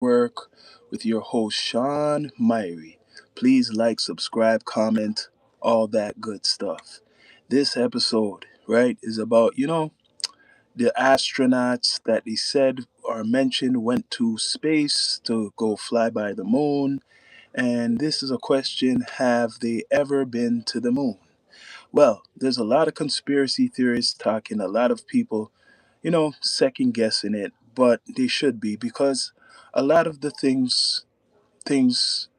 Work with your host, Sean Myrie. Please like, subscribe, comment, all that good stuff. This episode, right, is about, the astronauts that they said or mentioned went to space to go fly by the moon. And this is a question: have they ever been to the moon? Well, there's a lot of conspiracy theorists talking, a lot of people, second guessing it, but they should be, because a lot of the things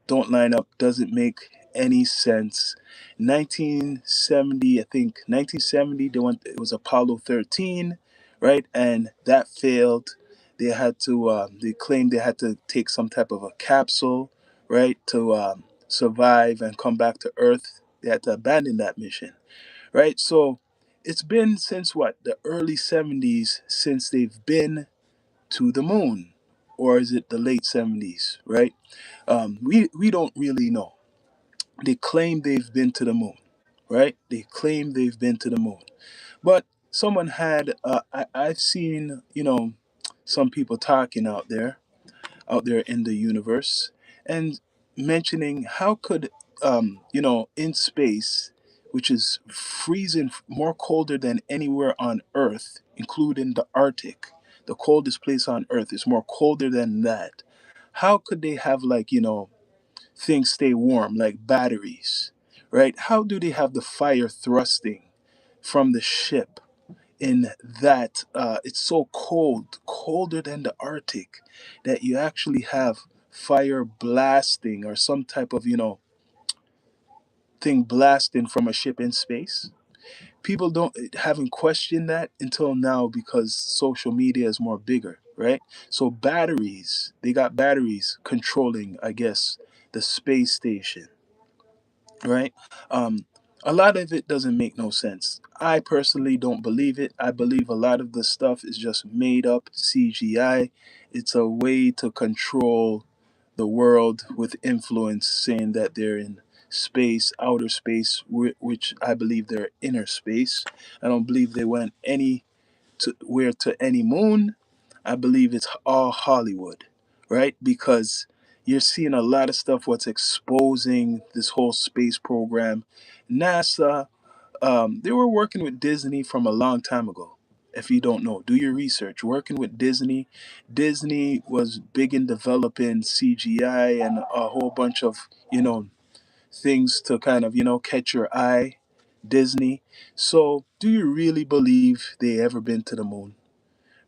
don't line up, doesn't make any sense. 1970, I think 1970, it was Apollo 13, right? And that failed. They claimed they had to take some type of a capsule, right, to survive and come back to Earth. They had to abandon that mission, right? So it's been since what, the early 70s since they've been to the moon. Or is it the late 70s, right? We don't really know. They claim they've been to the moon, right? They claim they've been to the moon. But someone had, I've seen, some people talking out there in the universe, and mentioning how could, in space, which is freezing, more colder than anywhere on Earth, including the Arctic, the coldest place on Earth is more colder than that. How could they have, like, things stay warm, like batteries, right? How do they have the fire thrusting from the ship in that it's so cold, colder than the Arctic, that you actually have fire blasting, or some type of, thing blasting from a ship in space? People don't haven't questioned that until now, because social media is more bigger, right? So batteries, they got batteries controlling, I guess, the space station, right? Um, a lot of it doesn't make no sense. I personally don't believe it. I believe a lot of the stuff is just made up CGI. It's a way to control the world with influence, saying that they're in space, outer space, which I believe they're inner space. I don't believe they went to any moon. I believe it's all Hollywood, right? Because you're seeing a lot of stuff what's exposing this whole space program. NASA, they were working with Disney from a long time ago. If you don't know, do your research. Working with Disney. Disney was big in developing CGI and a whole bunch of, things to kind of, catch your eye. Disney. So, do you really believe they ever been to the moon?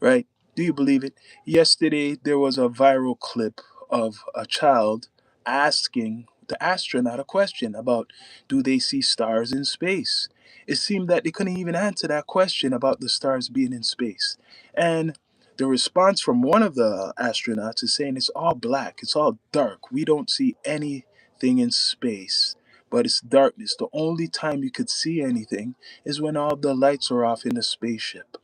Right? Do you believe it? Yesterday, there was a viral clip of a child asking the astronaut a question about, do they see stars in space? It seemed that they couldn't even answer that question about the stars being in space. And the response from one of the astronauts is saying it's all black, it's all dark. We don't see anything in space, but it's darkness. The only time you could see anything is when all the lights are off in the spaceship,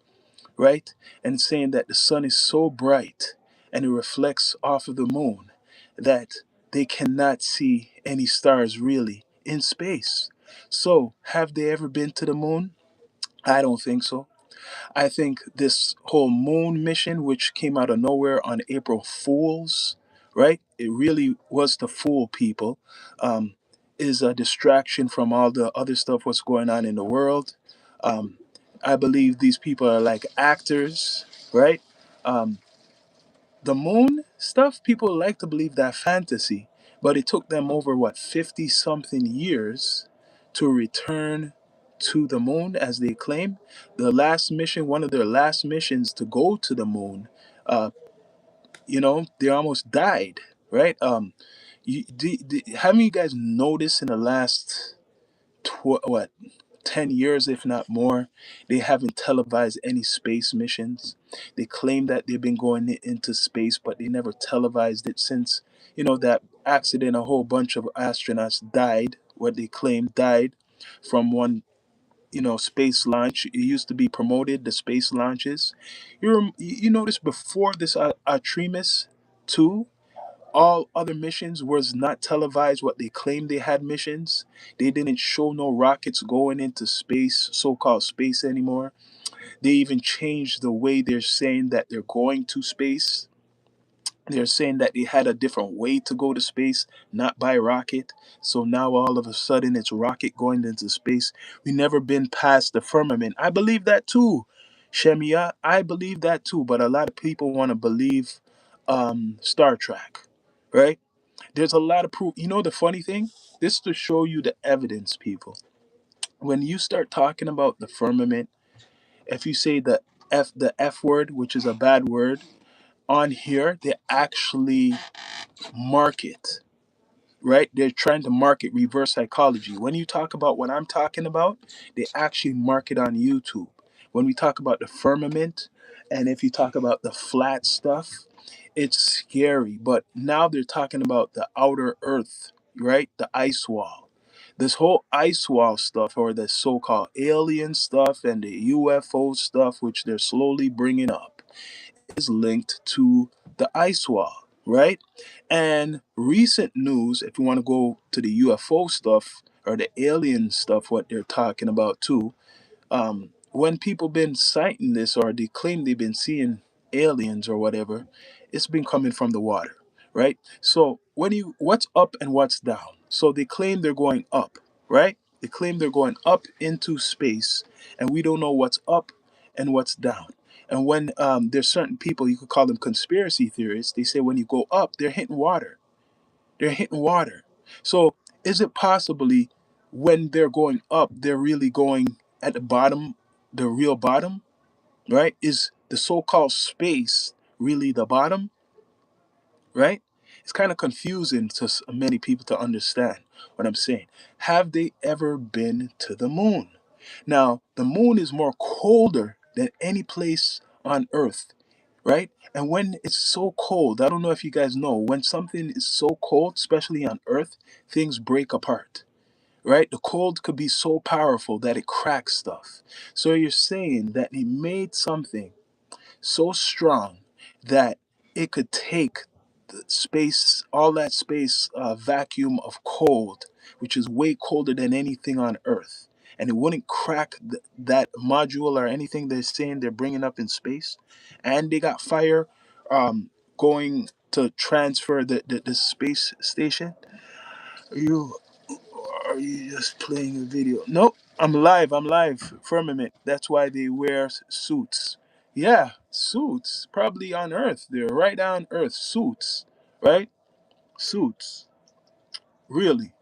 right? And saying that the sun is so bright and it reflects off of the moon that they cannot see any stars really in space. So, have they ever been to the moon? I don't think so. I think this whole moon mission, which came out of nowhere on April Fools, right? It really was to fool people, um, is a distraction from all the other stuff what's going on in the world. Um, I believe these people are like actors, right? Um, the moon stuff, people like to believe that fantasy, but it took them over what, 50 something years to return to the moon, as they claim. The last mission, one of their last missions to go to the moon, uh, they almost died, right? Haven't you guys noticed in the last what, 10 years, if not more, they haven't televised any space missions? They claim that they've been going into space, but they never televised it since, that accident. A whole bunch of astronauts died, what they claim died from one, space launch. It used to be promoted, the space launches. You notice before this Artemis 2, all other missions was not televised. What they claimed they had missions, they didn't show no rockets going into space, so-called space, anymore. They even changed the way they're saying that they're going to space. They're saying that they had a different way to go to space, not by rocket. So now all of a sudden it's rocket going into space. We never been past the firmament. I believe that too, Shemia. I believe that too. But a lot of people want to believe Star Trek, right? There's a lot of proof. You know the funny thing? This to show you the evidence, people. When you start talking about the firmament, if you say the F word, which is a bad word, on here, they actually market, right? They're trying to market reverse psychology. When you talk about what I'm talking about, they actually market on YouTube. When we talk about the firmament, and if you talk about the flat stuff, it's scary. But now they're talking about the outer earth, right? The ice wall. This whole ice wall stuff, or the so called alien stuff and the UFO stuff, which they're slowly bringing up, is linked to the ice wall, right? And recent news, if you want to go to the UFO stuff or the alien stuff, what they're talking about too, when people been citing this or they claim they've been seeing aliens or whatever, it's been coming from the water, right? So what's up and what's down? So they claim they're going up, right? They claim they're going up into space, and we don't know what's up and what's down. And when there's certain people, you could call them conspiracy theorists, they say when you go up, they're hitting water. They're hitting water. So is it possibly when they're going up, they're really going at the bottom, the real bottom, right? Is the so-called space really the bottom, right? It's kind of confusing to many people to understand what I'm saying. Have they ever been to the moon? Now, the moon is more colder than any place on Earth, right? And when it's so cold, I don't know if you guys know, when something is so cold, especially on Earth, things break apart, right? The cold could be so powerful that it cracks stuff. So you're saying that he made something so strong that it could take the space, all that space vacuum of cold, which is way colder than anything on Earth, and it wouldn't crack that module or anything they're saying they're bringing up in space. And they got fire going to transfer the space station. You are you just playing a video? Nope. I'm live. I'm live. Firmament. That's why they wear suits. Yeah, suits. Probably on Earth. They're right on Earth. Suits. Right? Suits. Really.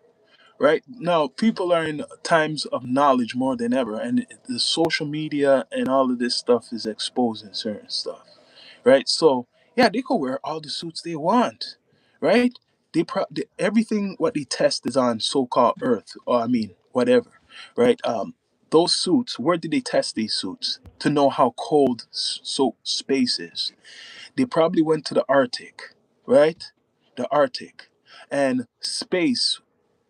Right? Now, people are in times of knowledge more than ever, and the social media and all of this stuff is exposing certain stuff. Right? So, yeah, they could wear all the suits they want. Right? Everything what they test is on so-called Earth, or I mean, whatever. Right? Those suits, where did they test these suits to know how cold so space is? They probably went to the Arctic, right? The Arctic. And space,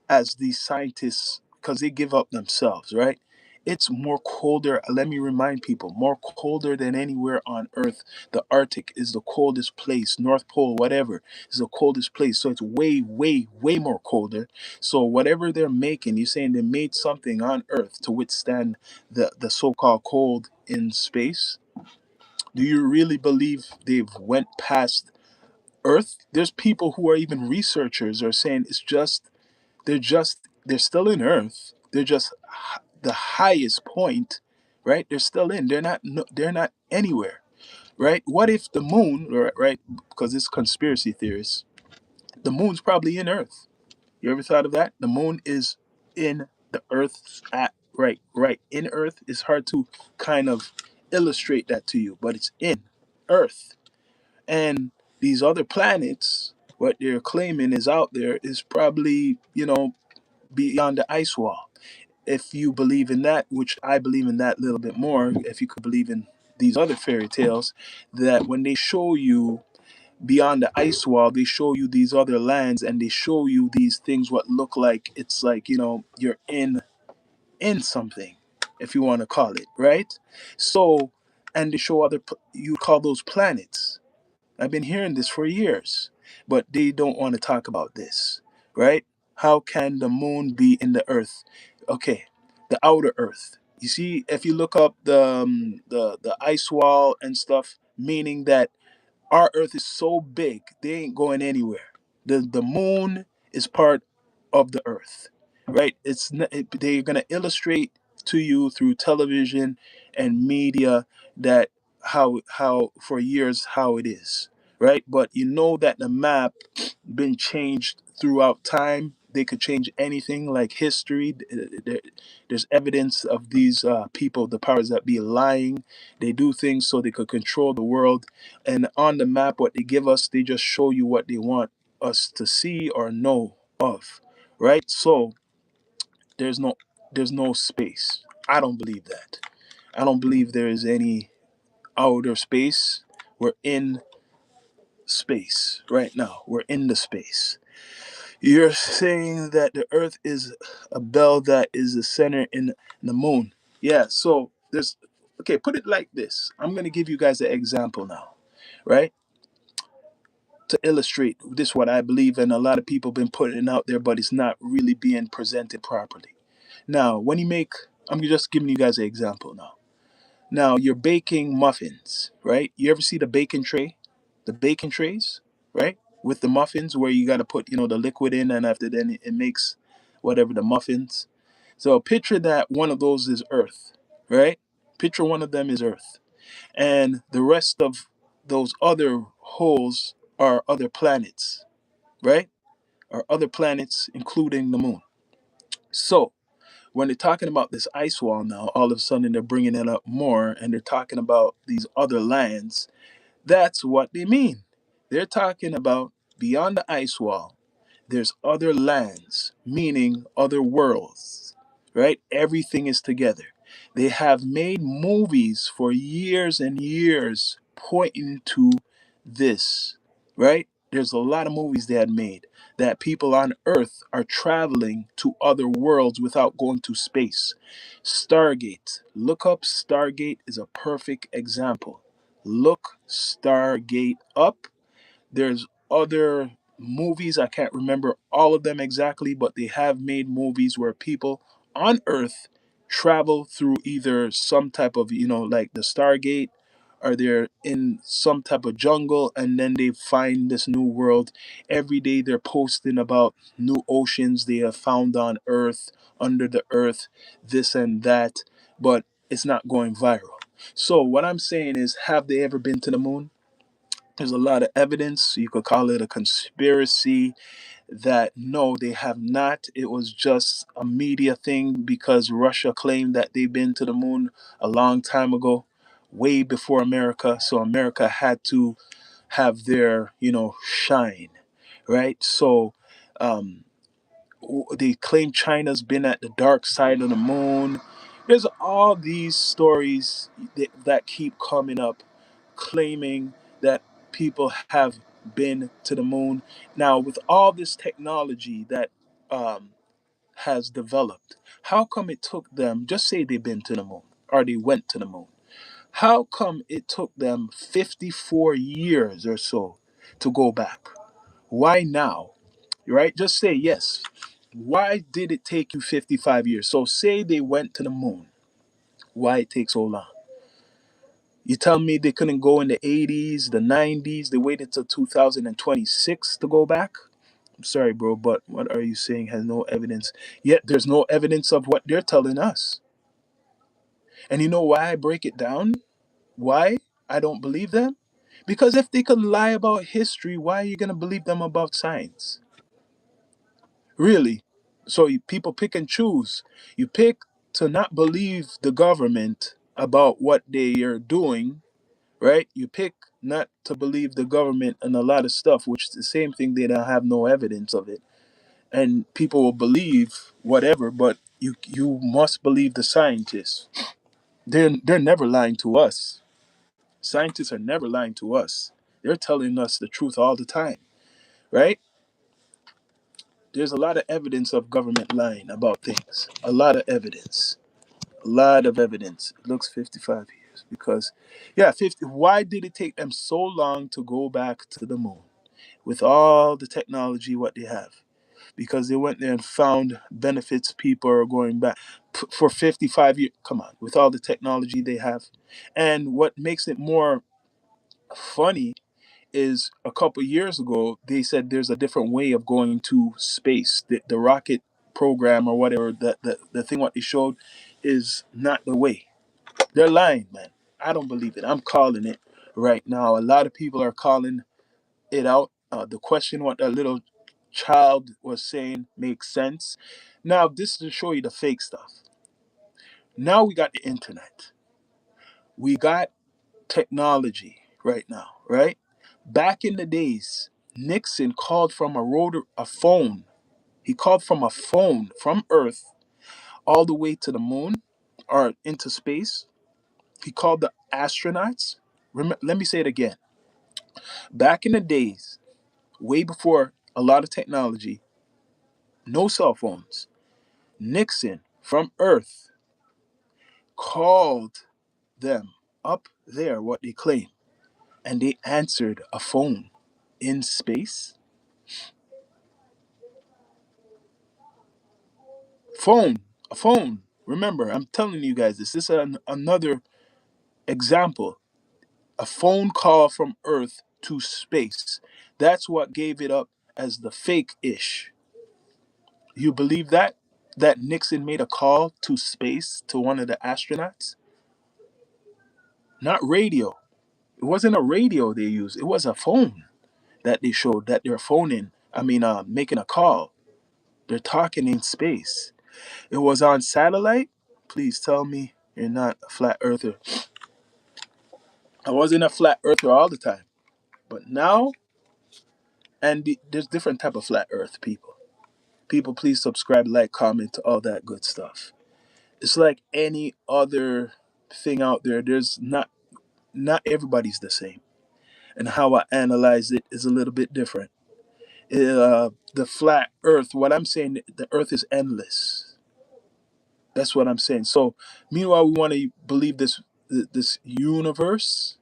as these scientists, because they give up themselves, right? It's more colder. Let me remind people, more colder than anywhere on Earth. The Arctic is the coldest place. North Pole, whatever, is the coldest place. So it's way, way, way more colder. So whatever they're making, you're saying they made something on Earth to withstand the so-called cold in space. Do you really believe they've went past Earth? There's people who are even researchers are saying it's just they're still in Earth. They're just the highest point, right? They're still in. They're not. No, they're not anywhere, right? What if the moon, right? Because it's conspiracy theorists. The moon's probably in Earth. You ever thought of that? The moon is in the Earth's at right in Earth. It's hard to kind of illustrate that to you, but it's in Earth. And these other planets, what they're claiming is out there, is probably beyond the ice wall. If you believe in that, which I believe in that a little bit more, if you could believe in these other fairy tales, that when they show you beyond the ice wall, they show you these other lands and they show you these things what look like it's like, you're in something, if you want to call it, right? So, and they show you call those planets. I've been hearing this for years, but they don't want to talk about this, right? How can the moon be in the earth? Okay, the outer earth. You see, if you look up the ice wall and stuff, meaning that Our Earth is so big, they ain't going anywhere. The moon is part of the Earth, right? They're gonna illustrate to you through television and media that how for years how it is, right? But you know that the map been changed throughout time. They could change anything, like history. There's evidence of these people, the powers that be, lying. They do things so they could control the world. And on the map, what they give us, they just show you what they want us to see or know of, right? So there's no there's no space. I don't believe that. I don't believe there is any outer space. We're in space right now. We're in the space. You're saying that the Earth is a bell that is the center in the moon. Yeah, so there's, okay, put it like this. I'm going to give you guys an example now, right? To illustrate this, what I believe, and a lot of people been putting it out there, but it's not really being presented properly. Now, when you make, I'm just giving you guys an example now. Now, you're baking muffins, right? You ever see the baking tray? The baking trays, right? With the muffins where you got to put, the liquid in, and after then it makes whatever the muffins. So picture that one of those is Earth, right? Picture one of them is Earth. And the rest of those other holes are other planets, right? Are other planets, including the moon. So when they're talking about this ice wall now, all of a sudden they're bringing it up more and they're talking about these other lands. That's what they mean. They're talking about beyond the ice wall, there's other lands, meaning other worlds, right? Everything is together. They have made movies for years and years pointing to this, right? There's a lot of movies they had made that people on Earth are traveling to other worlds without going to space. Stargate. Look up Stargate is a perfect example. Look Stargate up. There's other movies, I can't remember all of them exactly, but they have made movies where people on Earth travel through either some type of, like the Stargate, or they're in some type of jungle and then they find this new world. Every day they're posting about new oceans they have found on Earth, under the earth, this and that, but it's not going viral. So what I'm saying is, have they ever been to the moon? There's a lot of evidence. You could call it a conspiracy that no, they have not. It was just a media thing because Russia claimed that they've been to the moon a long time ago, way before America. So America had to have their, shine, right? So um, they claim China's been at the dark side of the moon. There's all these stories that keep coming up, claiming that people have been to the moon. Now, with all this technology that um, has developed, how come it took them, just say they've been to the moon or they went to the moon, how come it took them 54 years or so to go back? Why now? Right? Just say yes. Why did it take you 55 years? So say they went to the moon. Why it takes so long? You tell me they couldn't go in the 80s, the 90s, they waited till 2026 to go back? I'm sorry, bro, but what are you saying has no evidence? Yet there's no evidence of what they're telling us. And you know why I break it down? Why I don't believe them? Because if they could lie about history, why are you going to believe them about science? Really? So people pick and choose. You pick to not believe the government about what they are doing, right? You pick not to believe the government and a lot of stuff, which is the same thing. They don't have no evidence of it, and people will believe whatever. But you must believe the scientists. They're never lying to us. Scientists are never lying to us. They're telling us the truth all the time, right? There's a lot of evidence of government lying about things. A lot of evidence. A lot of evidence. It looks 55 years because, yeah, 50. Why did it take them so long to go back to the moon with all the technology what they have? Because they went there and found benefits. People are going back for 55 years. Come on, with all the technology they have. And what makes it more funny is a couple years ago they said there's a different way of going to space. The rocket program or whatever, the thing what they showed is not the way. They're lying, man. I don't believe it. I'm calling it right now. A lot of people are calling it out. The question what that little child was saying makes sense. Now this is to show you the fake stuff. Now we got the internet. We got technology right now, right? Back in the days, Nixon called from a phone. He called from a phone from Earth all the way to the moon or into space. He called the astronauts. Let me say it again. Back in the days, way before a lot of technology, no cell phones, Nixon from Earth called them up there, what they claim, and they answered a phone in space. Phone, a phone. Remember, I'm telling you guys this. This is another example. A phone call from Earth to space. That's what gave it up as the fake ish. You believe that? That Nixon made a call to space to one of the astronauts? Not radio. It wasn't a radio they used, it was a phone that they showed that they're phoning. Making a call. They're talking in space. It was on satellite. Please tell me you're not a flat earther. I wasn't a flat earther all the time. But now, there's different type of flat earth people. People, please subscribe, like, comment, all that good stuff. It's like any other thing out there. There's not everybody's the same, and how I analyze it is a little bit different. The flat Earth. What I'm saying, the Earth is endless. That's what I'm saying. So, meanwhile, we want to believe this universe,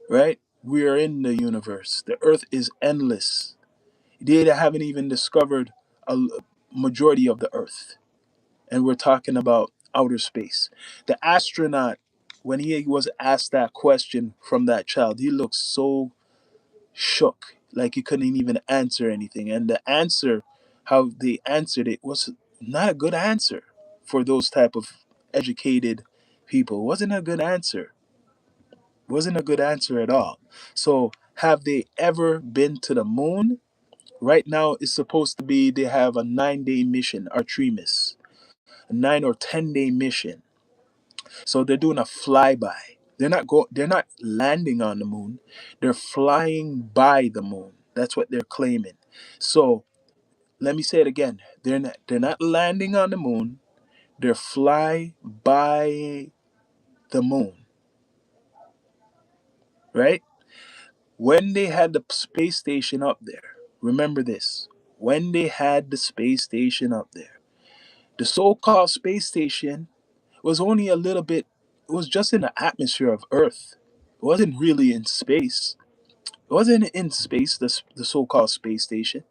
right? We are in the universe. The Earth is endless. They haven't even discovered majority of the Earth, and we're talking about outer space. The astronaut, when he was asked that question from that child, he looked so shook, like he couldn't even answer anything. And the answer, how they answered it, was not a good answer for those type of educated people. It wasn't a good answer. It wasn't a good answer at all. So, have they ever been to the moon? Right now, it's supposed to be they have a 9-day mission, Artemis, a 9 or 10 day mission. So they're doing a flyby. They're not landing on the moon. They're flying by the moon. That's what they're claiming. So let me say it again. They're not landing on the moon. They're fly by the moon, right? When they had the space station up there, remember this. When they had the space station up there, the so-called space station was only a little bit, it was just in the atmosphere of Earth. It wasn't really in space. It wasn't in space, the so-called space station.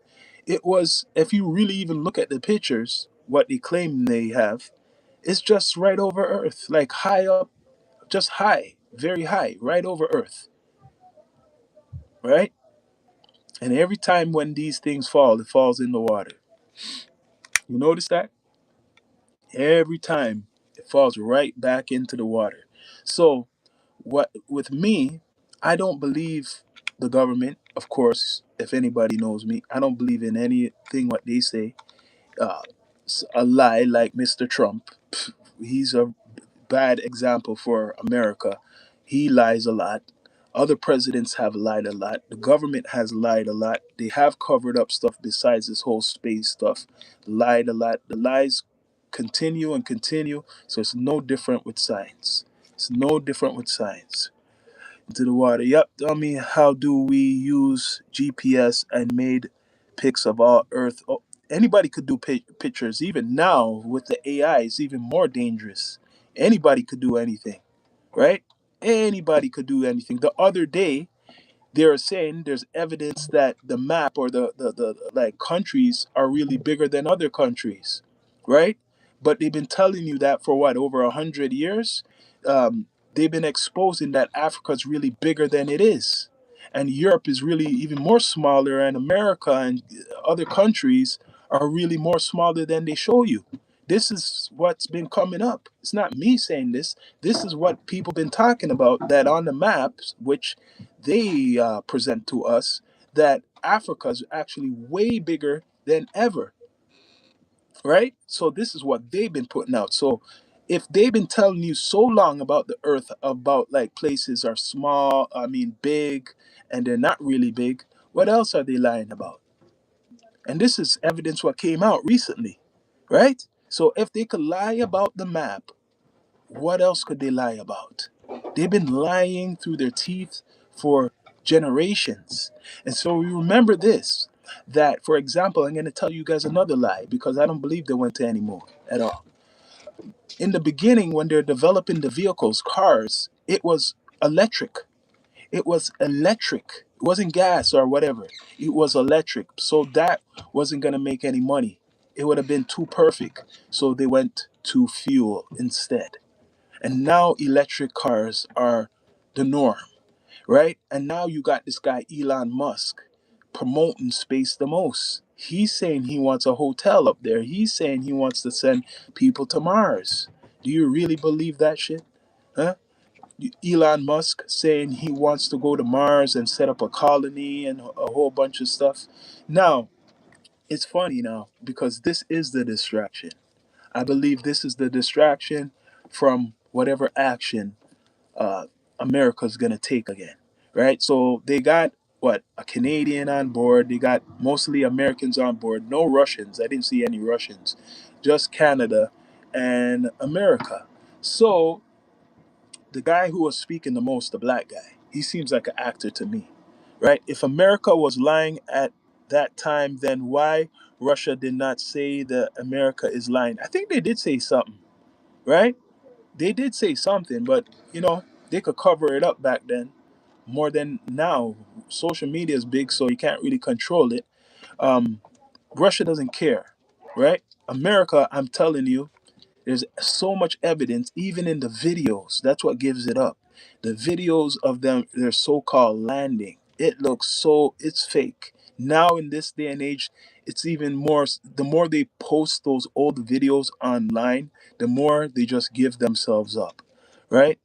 It was, if you really even look at the pictures, what they claim they have, it's just right over Earth, like high up, just high, very high, right over Earth, right? And every time when these things fall, it falls in the water. You notice that? Every time it falls right back into the water. So, what with me, I don't believe the government. Of course, if anybody knows me, I don't believe in anything what they say. Uh, a lie like Mr. Trump. He's a bad example for America. He lies a lot. Other presidents have lied a lot. The government has lied a lot. They have covered up stuff besides this whole space stuff. Lied a lot. The lies continue and continue. So it's no different with science. It's no different with science. Into the water. Yep. Tell me, how do we use GPS and made pics of all Earth? Oh, anybody could do pictures. Even now with the AI, it's even more dangerous. Anybody could do anything, right? Anybody could do anything. The other day, they're saying there's evidence that the map or the like countries are really bigger than other countries, right? But they've been telling you that for what, over 100 years. They've been exposing that Africa's really bigger than it is, and Europe is really even more smaller, and America and other countries are really more smaller than they show you. This is what's been coming up. It's not me saying this. This is what people been talking about, that on the maps which they present to us, that Africa is actually way bigger than ever, right? So this is what they've been putting out. So if they've been telling you so long about the earth, about like places are small, I mean big, and they're not really big, what else are they lying about? And this is evidence what came out recently, right? So if they could lie about the map, what else could they lie about? They've been lying through their teeth for generations. And so we remember this, that, for example, I'm going to tell you guys another lie because I don't believe they went to any moon at all. In the beginning, when they're developing the vehicles, cars, it was electric. It was electric. It wasn't gas or whatever. It was electric. So that wasn't going to make any money. It would have been too perfect. So they went to fuel instead. And now electric cars are the norm, right? And now you got this guy Elon Musk promoting space the most. He's saying he wants a hotel up there. He's saying he wants to send people to Mars. Do you really believe that shit? Huh? Elon Musk saying he wants to go to Mars and set up a colony and a whole bunch of stuff. Now, it's funny now because this is the distraction. I believe this is the distraction from whatever action uh, America's gonna take again, right? So they got what, a Canadian on board. They got mostly Americans on board. No Russians. I didn't see any Russians. Just Canada and America. So the guy who was speaking the most, the black guy, he seems like an actor to me, right? If America was lying at that time, then why Russia did not say that America is lying? I think they did say something, right? They did say something, but they could cover it up back then more than now. Social media is big, so you can't really control it. Um, Russia doesn't care, right? America, I'm telling you, there's so much evidence, even in the videos. That's what gives it up. The videos of them, their so-called landing, it looks so, it's fake. Now in this day and age, it's even more, the more they post those old videos online, the more they just give themselves up, right?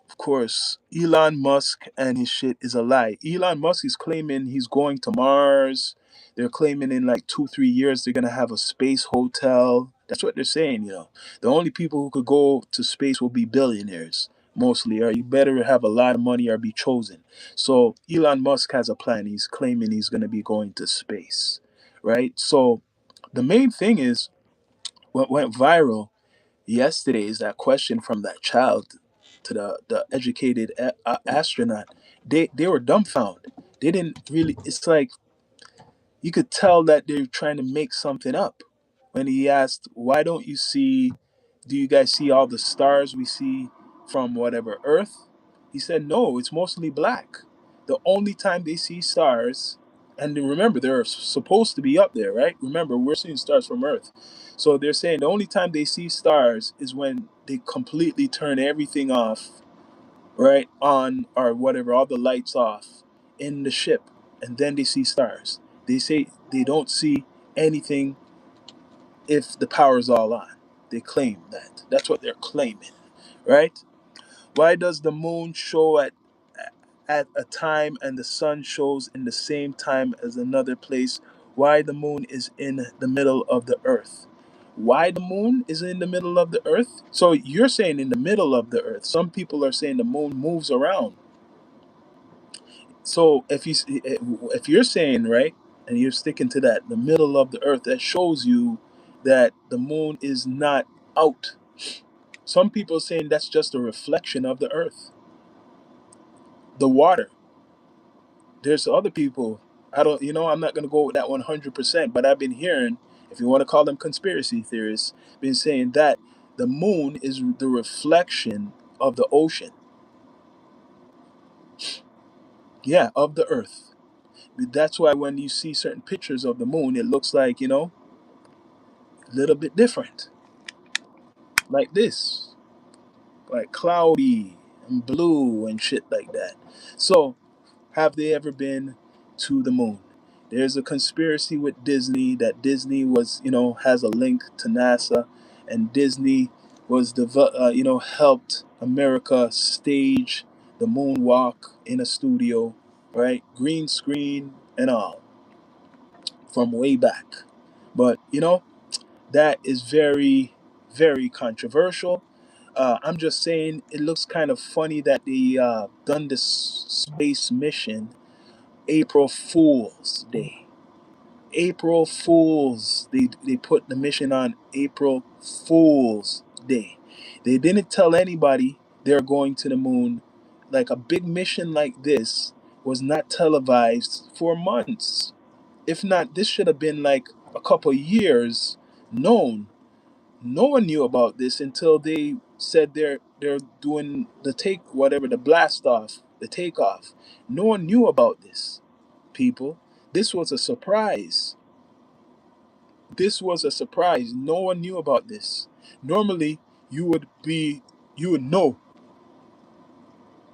Of course, Elon Musk and his shit is a lie. Elon Musk is claiming he's going to Mars. They're claiming in like 2, 3 years they're gonna have a space hotel. That's what they're saying. The only people who could go to space will be billionaires, mostly, or you better have a lot of money or be chosen. So Elon Musk has a plan. He's claiming he's gonna be going to space, right? So the main thing is what went viral yesterday is that question from that child to the educated astronaut. They were dumbfounded. They didn't really, it's like you could tell that they're trying to make something up. When he asked, why don't you see, do you guys see all the stars we see from whatever Earth? He said, no, it's mostly black. The only time they see stars, and then remember, they're supposed to be up there, right? Remember, we're seeing stars from Earth. So they're saying the only time they see stars is when they completely turn everything off, right? On or whatever, all the lights off in the ship, and then they see stars. They say they don't see anything if the power's all on. They claim that. That's what they're claiming, right? Why does the moon show at a time and the sun shows in the same time as another place? Why the moon is in the middle of the earth? Why the moon is in the middle of the earth? So you're saying in the middle of the earth. Some people are saying the moon moves around. So if you're saying, right, and you're sticking to that, the middle of the earth, that shows you that the moon is not out. Some people are saying that's just a reflection of the earth, the water. There's other people. I don't, I'm not gonna go with that 100%, but I've been hearing, if you want to call them conspiracy theorists, been saying that the moon is the reflection of the ocean, yeah, of the earth. That's why when you see certain pictures of the moon, it looks like, a little bit different, like this, like cloudy and blue and shit like that. So have they ever been to the moon? There's a conspiracy with Disney that Disney was, has a link to NASA, and Disney was, helped America stage the moonwalk in a studio, right? Green screen and all from way back. But, that is very, very controversial. I'm just saying it looks kind of funny that they done this space mission April Fool's Day. April Fools. They put the mission on April Fool's Day. They didn't tell anybody they're going to the moon. Like a big mission like this was not televised for months. If not, this should have been like a couple years known. No one knew about this until they said they're doing the take whatever the blast off, the takeoff. No one knew about this, people. This was a surprise. This was a surprise. No one knew about this. Normally, you would be, you would know,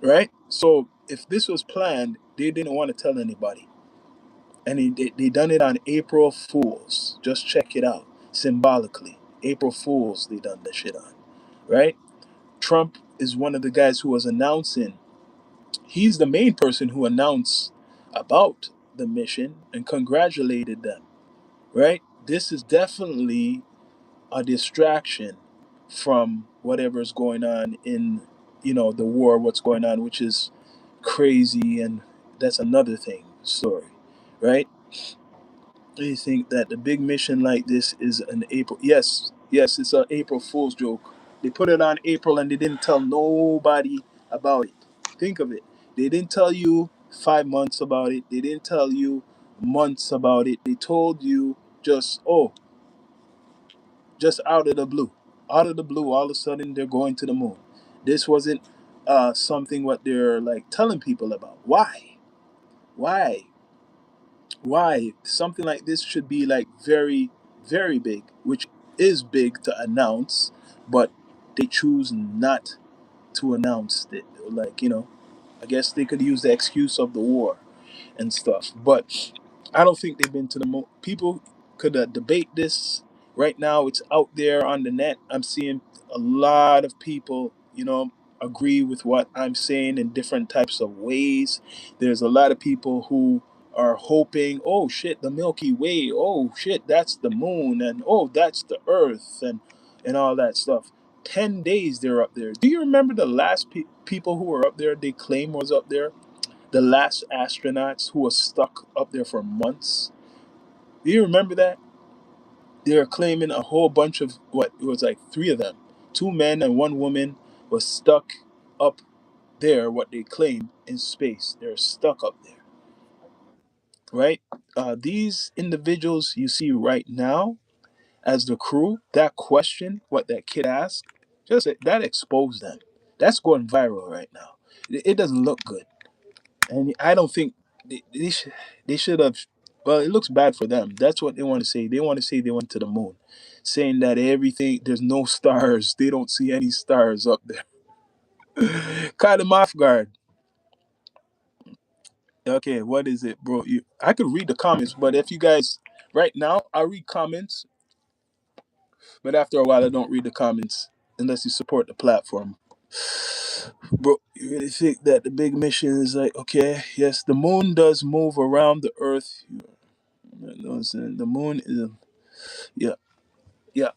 right? So if this was planned, they didn't want to tell anybody, and they done it on April Fools. Just check it out symbolically. April Fools, they done this shit on, right? Trump is one of the guys who was announcing. He's the main person who announced about the mission and congratulated them, right? This is definitely a distraction from whatever's going on in, the war, what's going on, which is crazy, and that's another thing story, right? Do you think that the big mission like this is an April? Yes, yes, it's an April Fool's joke. They put it on April and they didn't tell nobody about it. Think of it. They didn't tell you 5 months about it. They didn't tell you months about it. They told you just, just out of the blue. Out of the blue, all of a sudden they're going to the moon. This wasn't something what they're like telling people about. Why? Why? Why something like this should be like very, very big, which is big to announce, but they choose not to announce it. Like, I guess they could use the excuse of the war and stuff. But I don't think they've been to the moon. People could debate this. Right now, it's out there on the net. I'm seeing a lot of people, agree with what I'm saying in different types of ways. There's a lot of people who are hoping, oh shit, the Milky Way, oh shit, that's the moon, and oh, that's the Earth, and all that stuff. 10 days they're up there. Do you remember the last people who were up there? They claim was up there, the last astronauts who was stuck up there for months. Do you remember that? They were claiming a whole bunch of what? It was like three of them. Two men and one woman was stuck up there, what they claim in space. They're stuck up there, right? These individuals you see right now as the crew, that question, what that kid asked, just that exposed them. That's going viral right now. It doesn't look good. And I don't think they should have. Well, it looks bad for them. That's what they want to say. They want to say they went to the moon, saying that everything there's no stars. They don't see any stars up there. Caught them off guard. Okay, what is it, bro? I could read the comments, but if you guys right now, I read comments, but after a while, I don't read the comments unless you support the platform. Bro, you really think that the big mission is like, okay, yes, the moon does move around the Earth. You know what I'm saying? The moon is, yeah, yeah.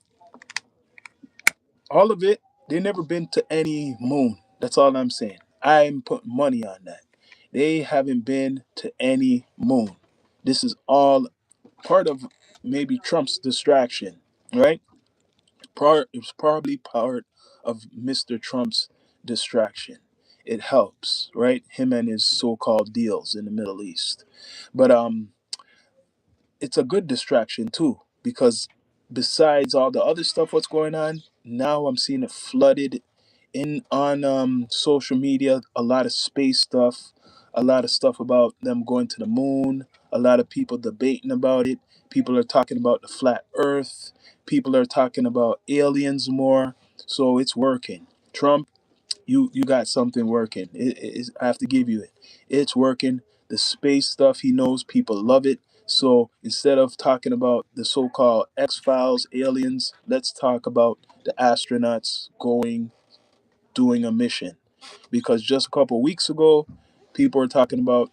All of it, they never been to any moon. That's all I'm saying. I'm putting money on that. They haven't been to any moon. This is all part of maybe Trump's distraction, right? It's probably part of Mr. Trump's distraction. It helps, right? Him and his so-called deals in the Middle East. But it's a good distraction too, because besides all the other stuff what's going on, now I'm seeing it flooded in on social media, a lot of space stuff, a lot of stuff about them going to the moon, a lot of people debating about it. People are talking about the flat earth, people are talking about aliens more. So it's working. Trump, you got something working. I have to give you it. It's working. The space stuff, he knows people love it. So instead of talking about the so-called X-Files, aliens, let's talk about the astronauts going, doing a mission. Because just a couple weeks ago, people were talking about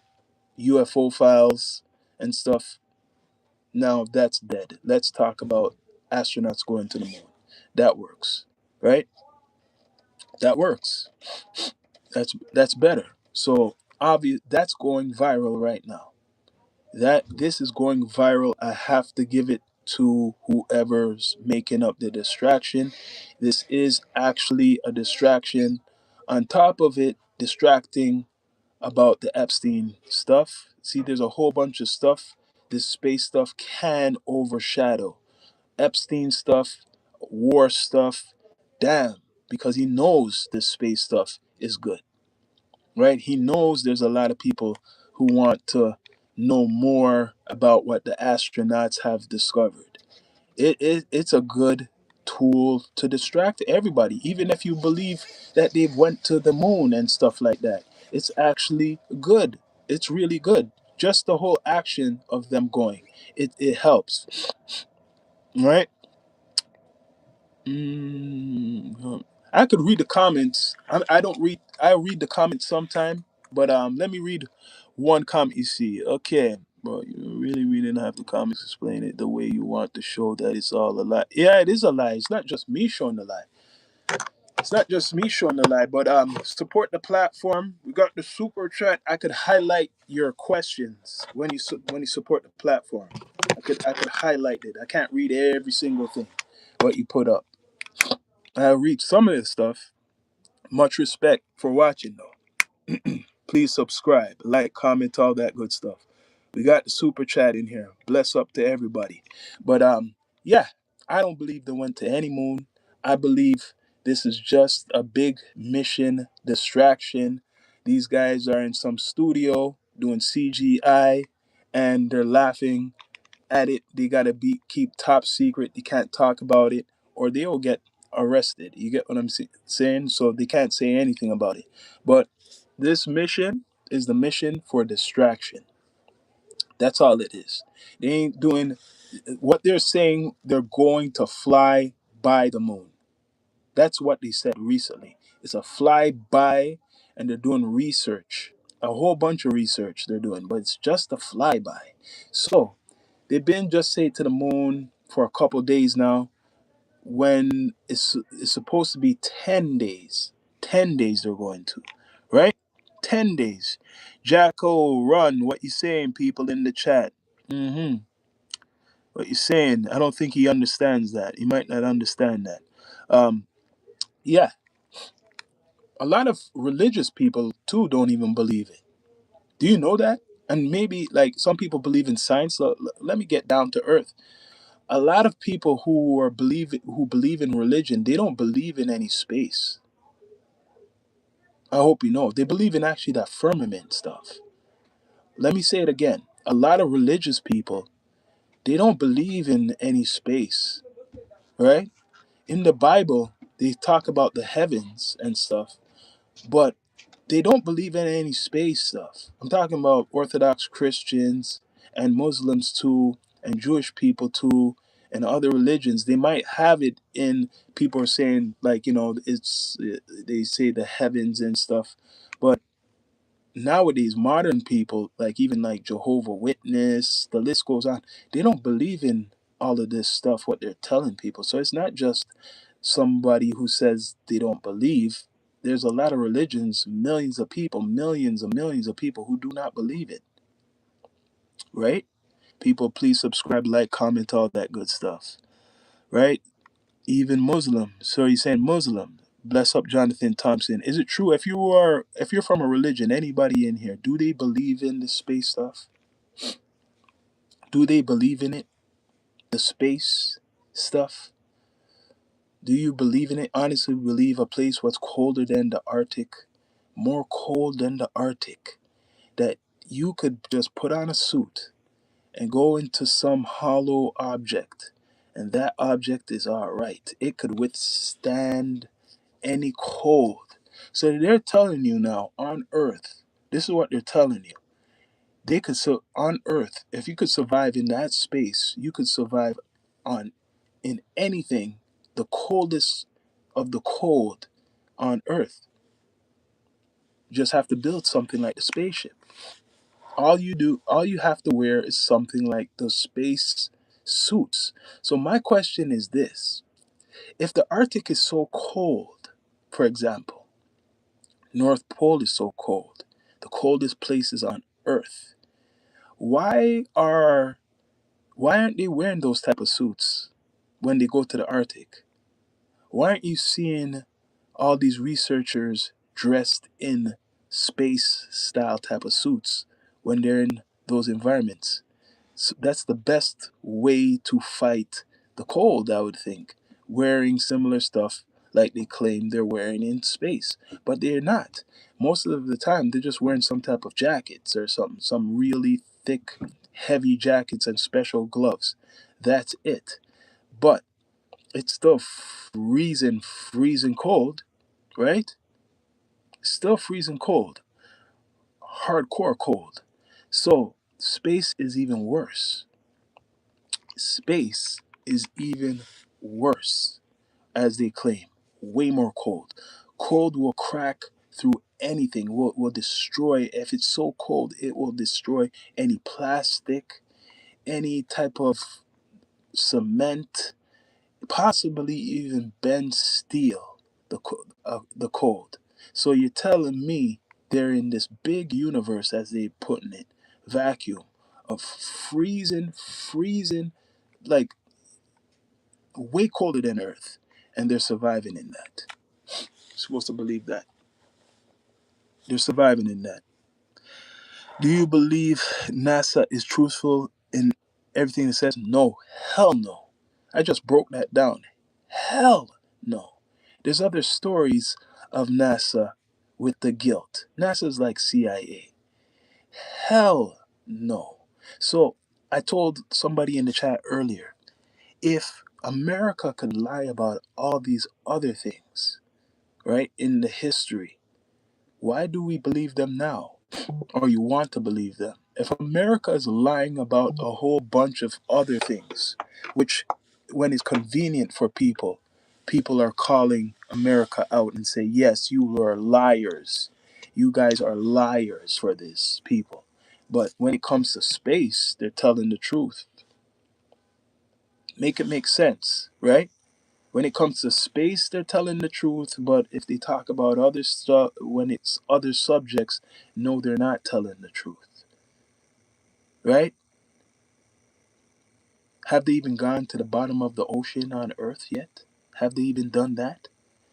UFO files and stuff. Now that's dead. Let's talk about astronauts going to the moon. That works, right? That works. That's better. So obvious that's going viral right now. That this is going viral. I have to give it to whoever's making up the distraction. This is actually a distraction. On top of it, distracting about the Epstein stuff. See, there's a whole bunch of stuff. This space stuff can overshadow Epstein stuff, war stuff. Damn, because he knows this space stuff is good, right? He knows there's a lot of people who want to know more about what the astronauts have discovered. It's a good tool to distract everybody, even if you believe that they went to the moon and stuff like that. It's actually good. It's really good. Just the whole action of them going, it helps, right? I could read the comments. I don't read. I read the comments sometime, but let me read one comment you see. Okay, bro, you really reading half the comments. Explain it the way you want to show that it's all a lie. Yeah, it is a lie. It's not just me showing the lie. It's not just me showing the lie, but support the platform. We got the super chat. I could highlight your questions when when you support the platform. I could highlight it. I can't read every single thing what you put up. I read some of this stuff. Much respect for watching though. Please subscribe, like, comment, all that good stuff. We got the super chat in here. Bless up to everybody. But yeah, I don't believe they went to any moon. I believe this is just a big mission distraction. These guys are in some studio doing CGI and they're laughing at it. They gotta be keep top secret. They can't talk about it, or they will get arrested. You get what I'm saying? So they can't say anything about it. But this mission is the mission for distraction. That's all it is. They ain't doing what they're saying. They're going to fly by the moon. That's what they said recently. It's a flyby, and they're doing research. A whole bunch of research they're doing, but it's just a flyby. So they've been just say to the moon for a couple days now when it's supposed to be 10 days. 10 days they're going to, right? 10 days. Jacko, run. What you saying, people in the chat? What you saying? I don't think he understands that. He might not understand that. Um, yeah, a lot of religious people too don't even believe it. Do you know that? And maybe like some people believe in science. So let me get down to earth. A lot of people who believe in religion, they don't believe in any space. I hope you know. They believe in actually that firmament stuff. Let me say it again. A lot of religious people, they don't believe in any space, right? In the Bible, they talk about the heavens and stuff, but they don't believe in any space stuff. I'm talking about Orthodox Christians and Muslims too, and Jewish people too, and other religions. They might have it in people are saying like it's they say the heavens and stuff, but nowadays modern people like even like Jehovah Witness, the list goes on. They don't believe in all of this stuff what they're telling people. So it's not just somebody who says they don't believe. There's a lot of religions, millions of people, millions of people who do not believe it, right? People, please subscribe, like, comment, all that good stuff, right? Even Muslim. So he's saying Muslim. Bless up, Jonathan Thompson. Is it true if you're from a religion, anybody in here, do they believe in the space stuff? Do they believe in it? The space stuff? Do you believe in it? Honestly believe a place what's colder than the Arctic, more cold than the Arctic, that you could just put on a suit and go into some hollow object, and that object is all right. It could withstand any cold. So they're telling you now on Earth, this is what they're telling you. They could, so on Earth, if you could survive in that space, you could survive on in anything, the coldest of the cold on Earth. You just have to build something like the spaceship. All you have to wear is something like the space suits. So my question is this: if the Arctic is so cold, for example, North Pole is so cold, the coldest places on Earth, why are why aren't they wearing those type of suits when they go to the Arctic? Why aren't you seeing all these researchers dressed in space style type of suits when they're in those environments? So that's the best way to fight the cold, I would think. Wearing similar stuff like they claim they're wearing in space, but they're not. Most of the time, they're just wearing some type of jackets or something, some really thick, heavy jackets and special gloves. That's it. But it's still freezing cold, right? Still freezing cold, hardcore cold. So space is even worse. Space is even worse, as they claim. Way more cold. Cold will crack through anything, will destroy. If it's so cold, it will destroy any plastic, any type of cement, possibly even bend steel, the cold. So you're telling me they're in this big universe, as they putting it, vacuum of freezing, like way colder than Earth, and they're surviving in that. You're supposed to believe that. They're surviving in that. Do you believe NASA is truthful in everything it says? No. Hell no. I just broke that down. Hell no. There's other stories of NASA with the guilt. NASA's like CIA. Hell no. So I told somebody in the chat earlier, if America could lie about all these other things, right, in the history, why do we believe them now? Or you want to believe them? If America is lying about a whole bunch of other things, which when it's convenient for people, people are calling America out and say, yes, you are liars. You guys are liars for this, people. But when it comes to space, they're telling the truth. Make it make sense, right? When it comes to space, they're telling the truth, but if they talk about other stuff, when it's other subjects, no, they're not telling the truth, right? Have they even gone to the bottom of the ocean on Earth yet? Have they even done that?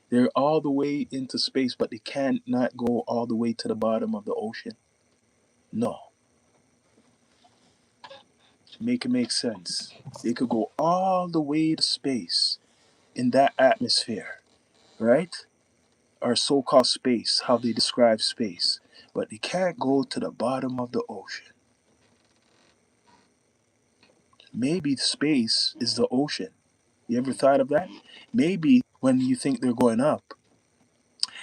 They're all the way into space, but they can't not go all the way to the bottom of the ocean. No, make it make sense. They could go all the way to space in that atmosphere, right? Or so-called space, how they describe space, but they can't go to the bottom of the ocean. Maybe space is the ocean. You ever thought of that? Maybe when you think they're going up,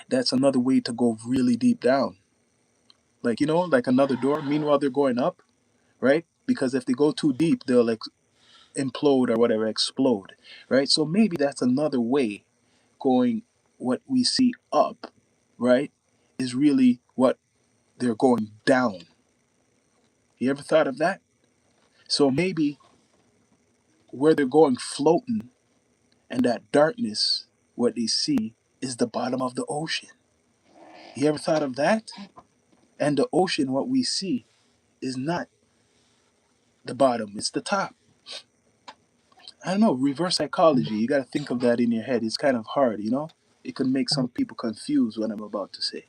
that's another way to go really deep down. Like, like another door. Meanwhile, they're going up, right? Because if they go too deep, they'll like implode or whatever, explode, right? So maybe that's another way going what we see up, right? Is really what they're going down. You ever thought of that? So maybe where they're going floating and that darkness, what they see is the bottom of the ocean. You ever thought of that? And the ocean, what we see, is not the bottom, it's the top. I don't know, reverse psychology. You got to think of that in your head. It's kind of hard. It can make some people confused what I'm about to say.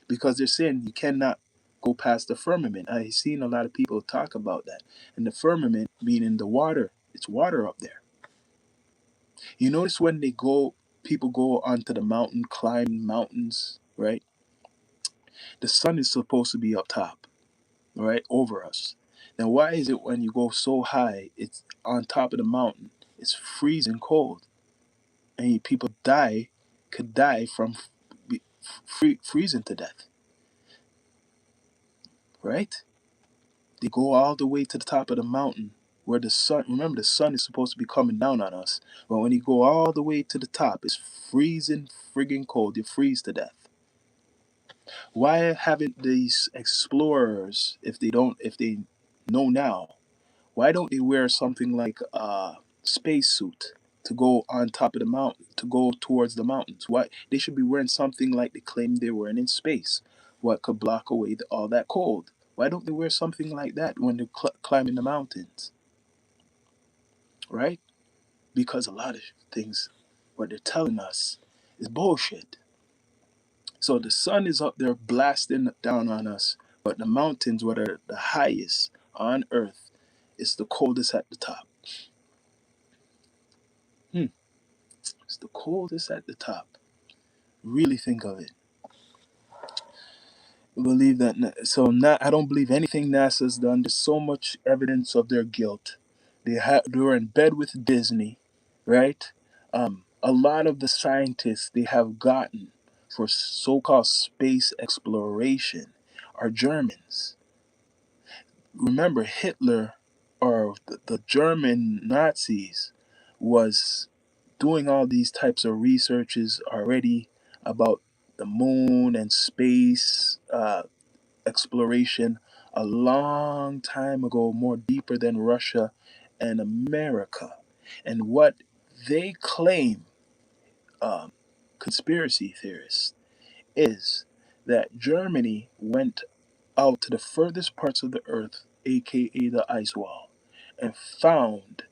Because they're saying you cannot go past the firmament. I've seen a lot of people talk about that. And the firmament, meaning the water, it's water up there. You notice when people go onto the mountain, climb mountains, right? The sun is supposed to be up top, right, over us. Now, why is it when you go so high, it's on top of the mountain, it's freezing cold, and people could die from freezing to death, right? They go all the way to the top of the mountain where the sun, remember the sun is supposed to be coming down on us, but when you go all the way to the top, it's freezing friggin' cold. You freeze to death. Why haven't these explorers, if they know now, why don't they wear something like a spacesuit to go on top of the mountain, to go towards the mountains? Why they should be wearing something like they claim they're wearing in space, what could block away all that cold? Why don't they wear something like that when they're climbing the mountains, right? Because a lot of things, what they're telling us, is bullshit. So the sun is up there blasting down on us, but the mountains, what are the highest on Earth, is the coldest at the top. Hmm. It's the coldest at the top. Really think of it. Believe that. I don't believe anything NASA's done. There's so much evidence of their guilt. They were in bed with Disney, right? A lot of the scientists they have gotten for so-called space exploration are Germans. Remember Hitler, or the German Nazis, was doing all these types of researches already about the moon and space exploration a long time ago, more deeper than Russia and America. And what they claim, um, conspiracy theorists, is that Germany went out to the furthest parts of the earth, aka the ice wall, and found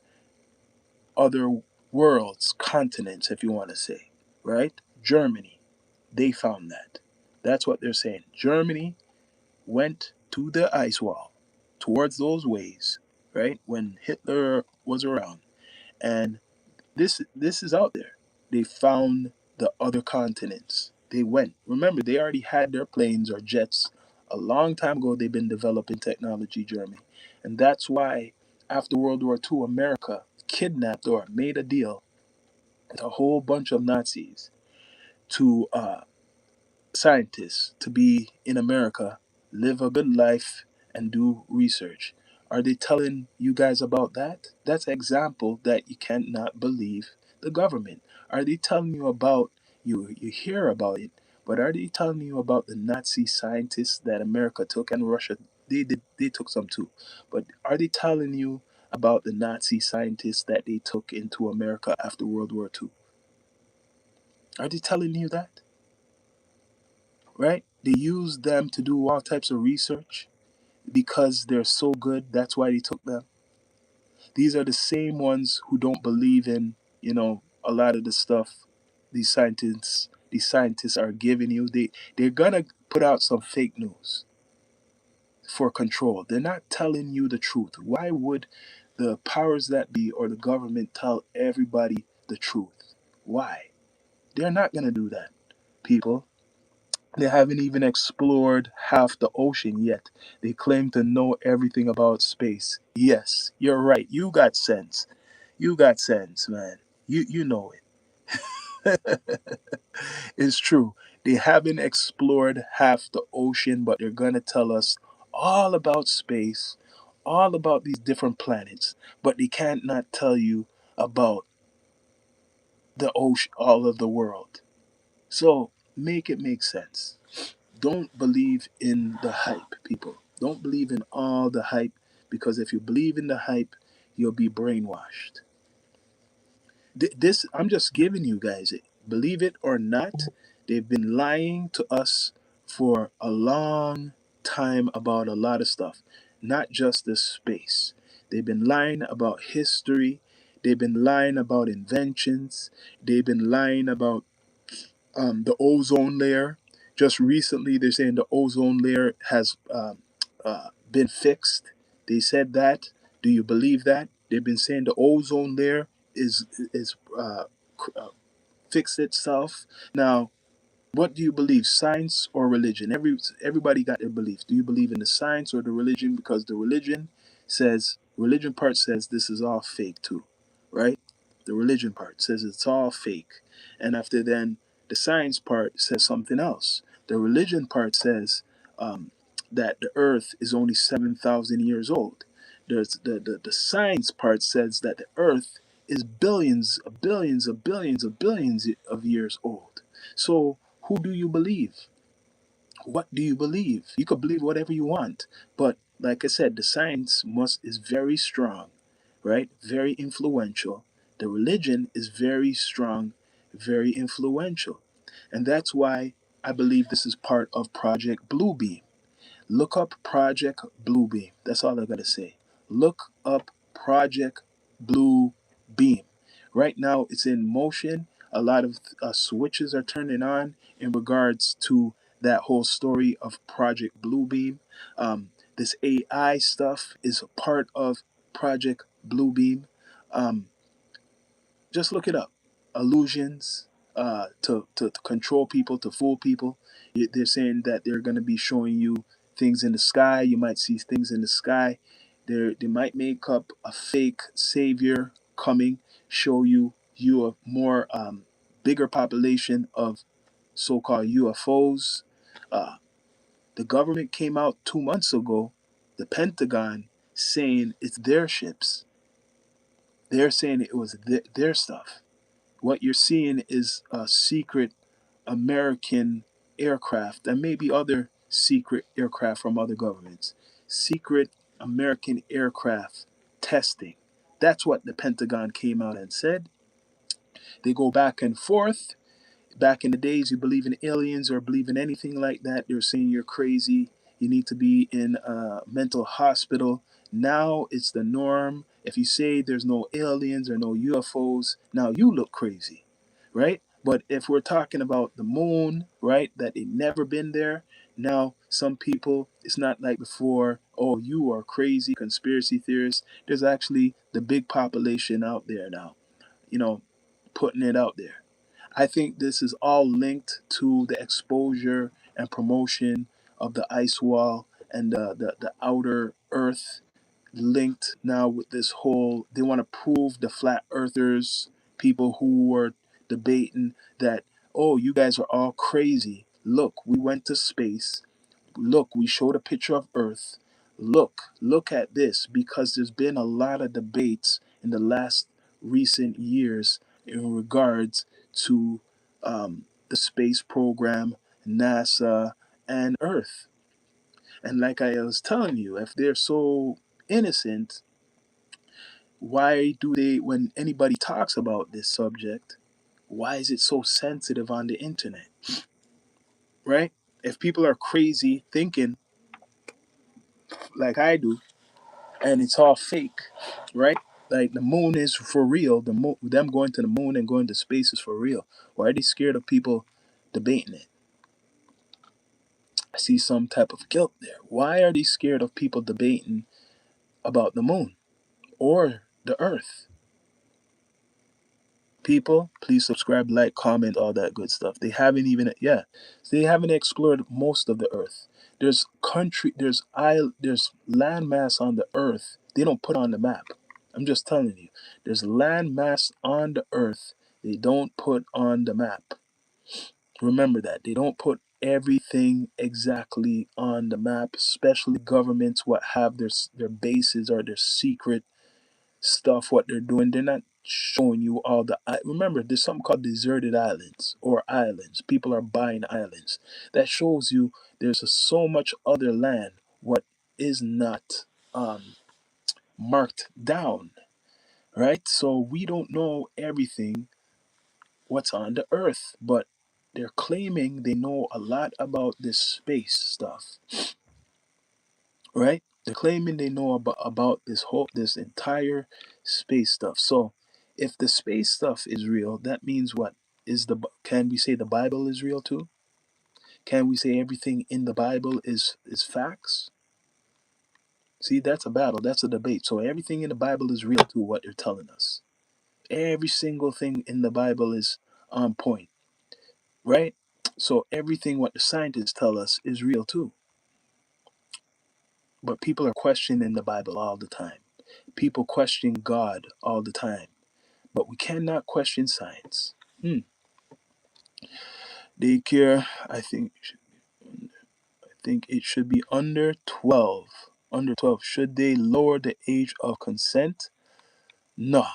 other worlds, continents, if you want to say, right? Germany, they found that. That's what they're saying. Germany went to the ice wall, towards those ways, right? When Hitler was around, and this is out there. They found the other continents. They went. Remember, they already had their planes or jets a long time ago. They've been developing technology, Germany, and that's why after World War II, America kidnapped or made a deal with a whole bunch of Nazis to scientists to be in America, live a good life, and do research. Are they telling you guys about that? That's an example that you can't not believe the government. Are they telling you about, you hear about it, but are they telling you about the Nazi scientists that America took, and Russia they took some too. But are they telling you about the Nazi scientists that they took into America after World War II? Are they telling you that? Right? They use them to do all types of research because they're so good. That's why they took them. These are the same ones who don't believe in, a lot of the stuff these scientists are giving you. They're gonna put out some fake news for control. They're not telling you the truth. Why would the powers that be or the government tell everybody the truth? Why? They're not gonna do that, people. They haven't even explored half the ocean yet. They claim to know everything about space. Yes, you're right. You got sense. You got sense, man. You know it. It's true. They haven't explored half the ocean, but they're gonna tell us all about space, all about these different planets, but they can't not tell you about the ocean, all of the world. So make it make sense. Don't believe in the hype, people. Don't believe in all the hype, because if you believe in the hype, you'll be brainwashed. This, I'm just giving you guys it. Believe it or not, they've been lying to us for a long time about a lot of stuff, not just the space. They've been lying about history. They've been lying about inventions. They've been lying about the ozone layer. Just recently, they're saying the ozone layer has been fixed. They said that. Do you believe that? They've been saying the ozone layer is fixed itself. Now, what do you believe, science or religion? Everybody got their beliefs. Do you believe in the science or the religion? Because the religion part says this is all fake too, right? The religion part says it's all fake, and after then the science part says something else. The religion part says um, that the Earth is only 7,000 years old. There's the science part says that the Earth is billions of billions of billions of billions of years old. So who do you believe? What do you believe? You could believe whatever you want, but like I said, the science must is very strong, right? Very influential. The religion is very strong, very influential. And that's why I believe this is part of Project Bluebeam. Look up Project Bluebeam. That's all I gotta say. Look up Project Bluebeam. Right now, it's in motion. A lot of switches are turning on in regards to that whole story of Project Bluebeam. This AI stuff is a part of Project Bluebeam. Um, just look it up. Illusions to control people, to fool people. They're saying that they're going to be showing you things in the sky. You might see things in the sky. They might make up a fake savior coming, show you a more bigger population of so-called UFOs. Uh, the government came out 2 months ago, the Pentagon, saying it's their ships. They're saying it was their stuff. What you're seeing is a secret American aircraft and maybe other secret aircraft from other governments. Secret American aircraft testing. That's what the Pentagon came out and said. They go back and forth. Back in the days, you believe in aliens or believe in anything like that, they're saying you're crazy. You need to be in a mental hospital. Now it's the norm. If you say there's no aliens or no UFOs, now you look crazy, right? But if we're talking about the moon, right, that it never been there, now some people, it's not like before, oh, you are crazy, conspiracy theorists. There's actually the big population out there now, you know, putting it out there. I think this is all linked to the exposure and promotion of the ice wall and the outer earth linked now with this whole, they want to prove the flat earthers, people who were debating that, oh, you guys are all crazy. Look, we went to space. Look, we showed a picture of Earth. Look at this, because there's been a lot of debates in the last recent years in regards to the space program, NASA, and Earth. And like I was telling you, if they're so innocent, why do they, when anybody talks about this subject, why is it so sensitive on the internet, right? If people are crazy thinking like I do, and it's all fake, right? Like the moon is for real. The moon, them going to the moon and going to space is for real. Why are they scared of people debating it? I see some type of guilt there. Why are they scared of people debating about the moon or the Earth? People, please subscribe, like, comment, all that good stuff. They haven't even, yeah, they haven't explored most of the Earth. There's country, there's landmass on the Earth they don't put on the map. I'm just telling you, there's landmass on the Earth they don't put on the map. Remember that they don't put everything exactly on the map, especially governments what have their bases or their secret stuff, what they're doing. They're not showing you all the. Remember, there's something called deserted islands or islands. People are buying islands. That shows you there's so much other land what is not marked down, right? So we don't know everything what's on the earth, but they're claiming they know a lot about this space stuff, right? They're claiming they know about this entire space stuff. So if the space stuff is real, that means what is can we say the Bible is real too? Can we say everything in the Bible is facts? See, that's a battle, that's a debate. So everything in the Bible is real too, what they're telling us. Every single thing in the Bible is on point, right? So everything what the scientists tell us is real too. But people are questioning the Bible all the time. People question God all the time. But we cannot question science. Daycare, I think think it should be under 12. Under 12. Should they lower the age of consent? No.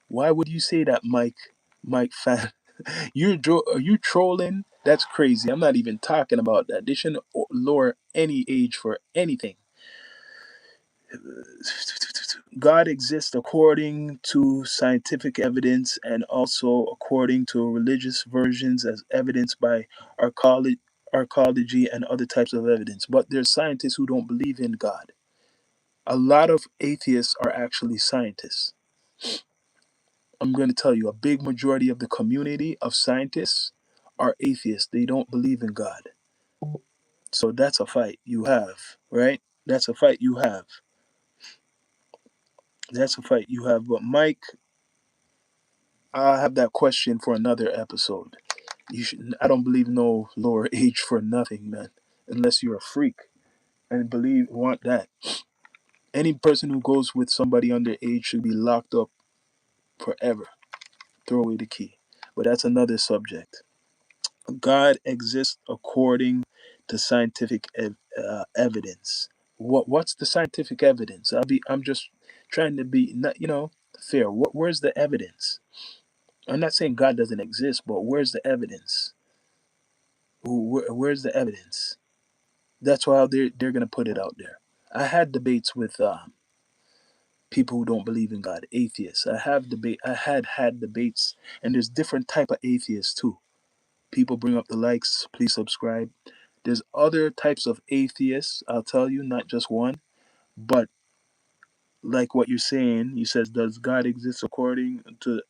Why would you say that, Mike? Mike fan, are you trolling? That's crazy. I'm not even talking about that. They shouldn't lower any age for anything. God exists according to scientific evidence and also according to religious versions as evidenced by archaeology and other types of evidence. But there's scientists who don't believe in God. A lot of atheists are actually scientists. I'm going to tell you, a big majority of the community of scientists are atheists. They don't believe in God. So that's a fight you have, right? That's a fight you have. That's a fight you have. But Mike, I'll have that question for another episode. You should. I don't believe no lower age for nothing, man. Unless you're a freak and want that. Any person who goes with somebody underage should be locked up forever. Throw away the key. But that's another subject. God exists according to scientific evidence. What's the scientific evidence? I'm just trying to be not fair. Where's the evidence? I'm not saying God doesn't exist, but where's the evidence? Where's the evidence? That's why they're gonna put it out there. I had debates with people who don't believe in God, atheists. I had debates, and there's different type of atheists too. People bring up the likes. Please subscribe. There's other types of atheists. I'll tell you, not just one, but like what you're saying, you says, does God exist according to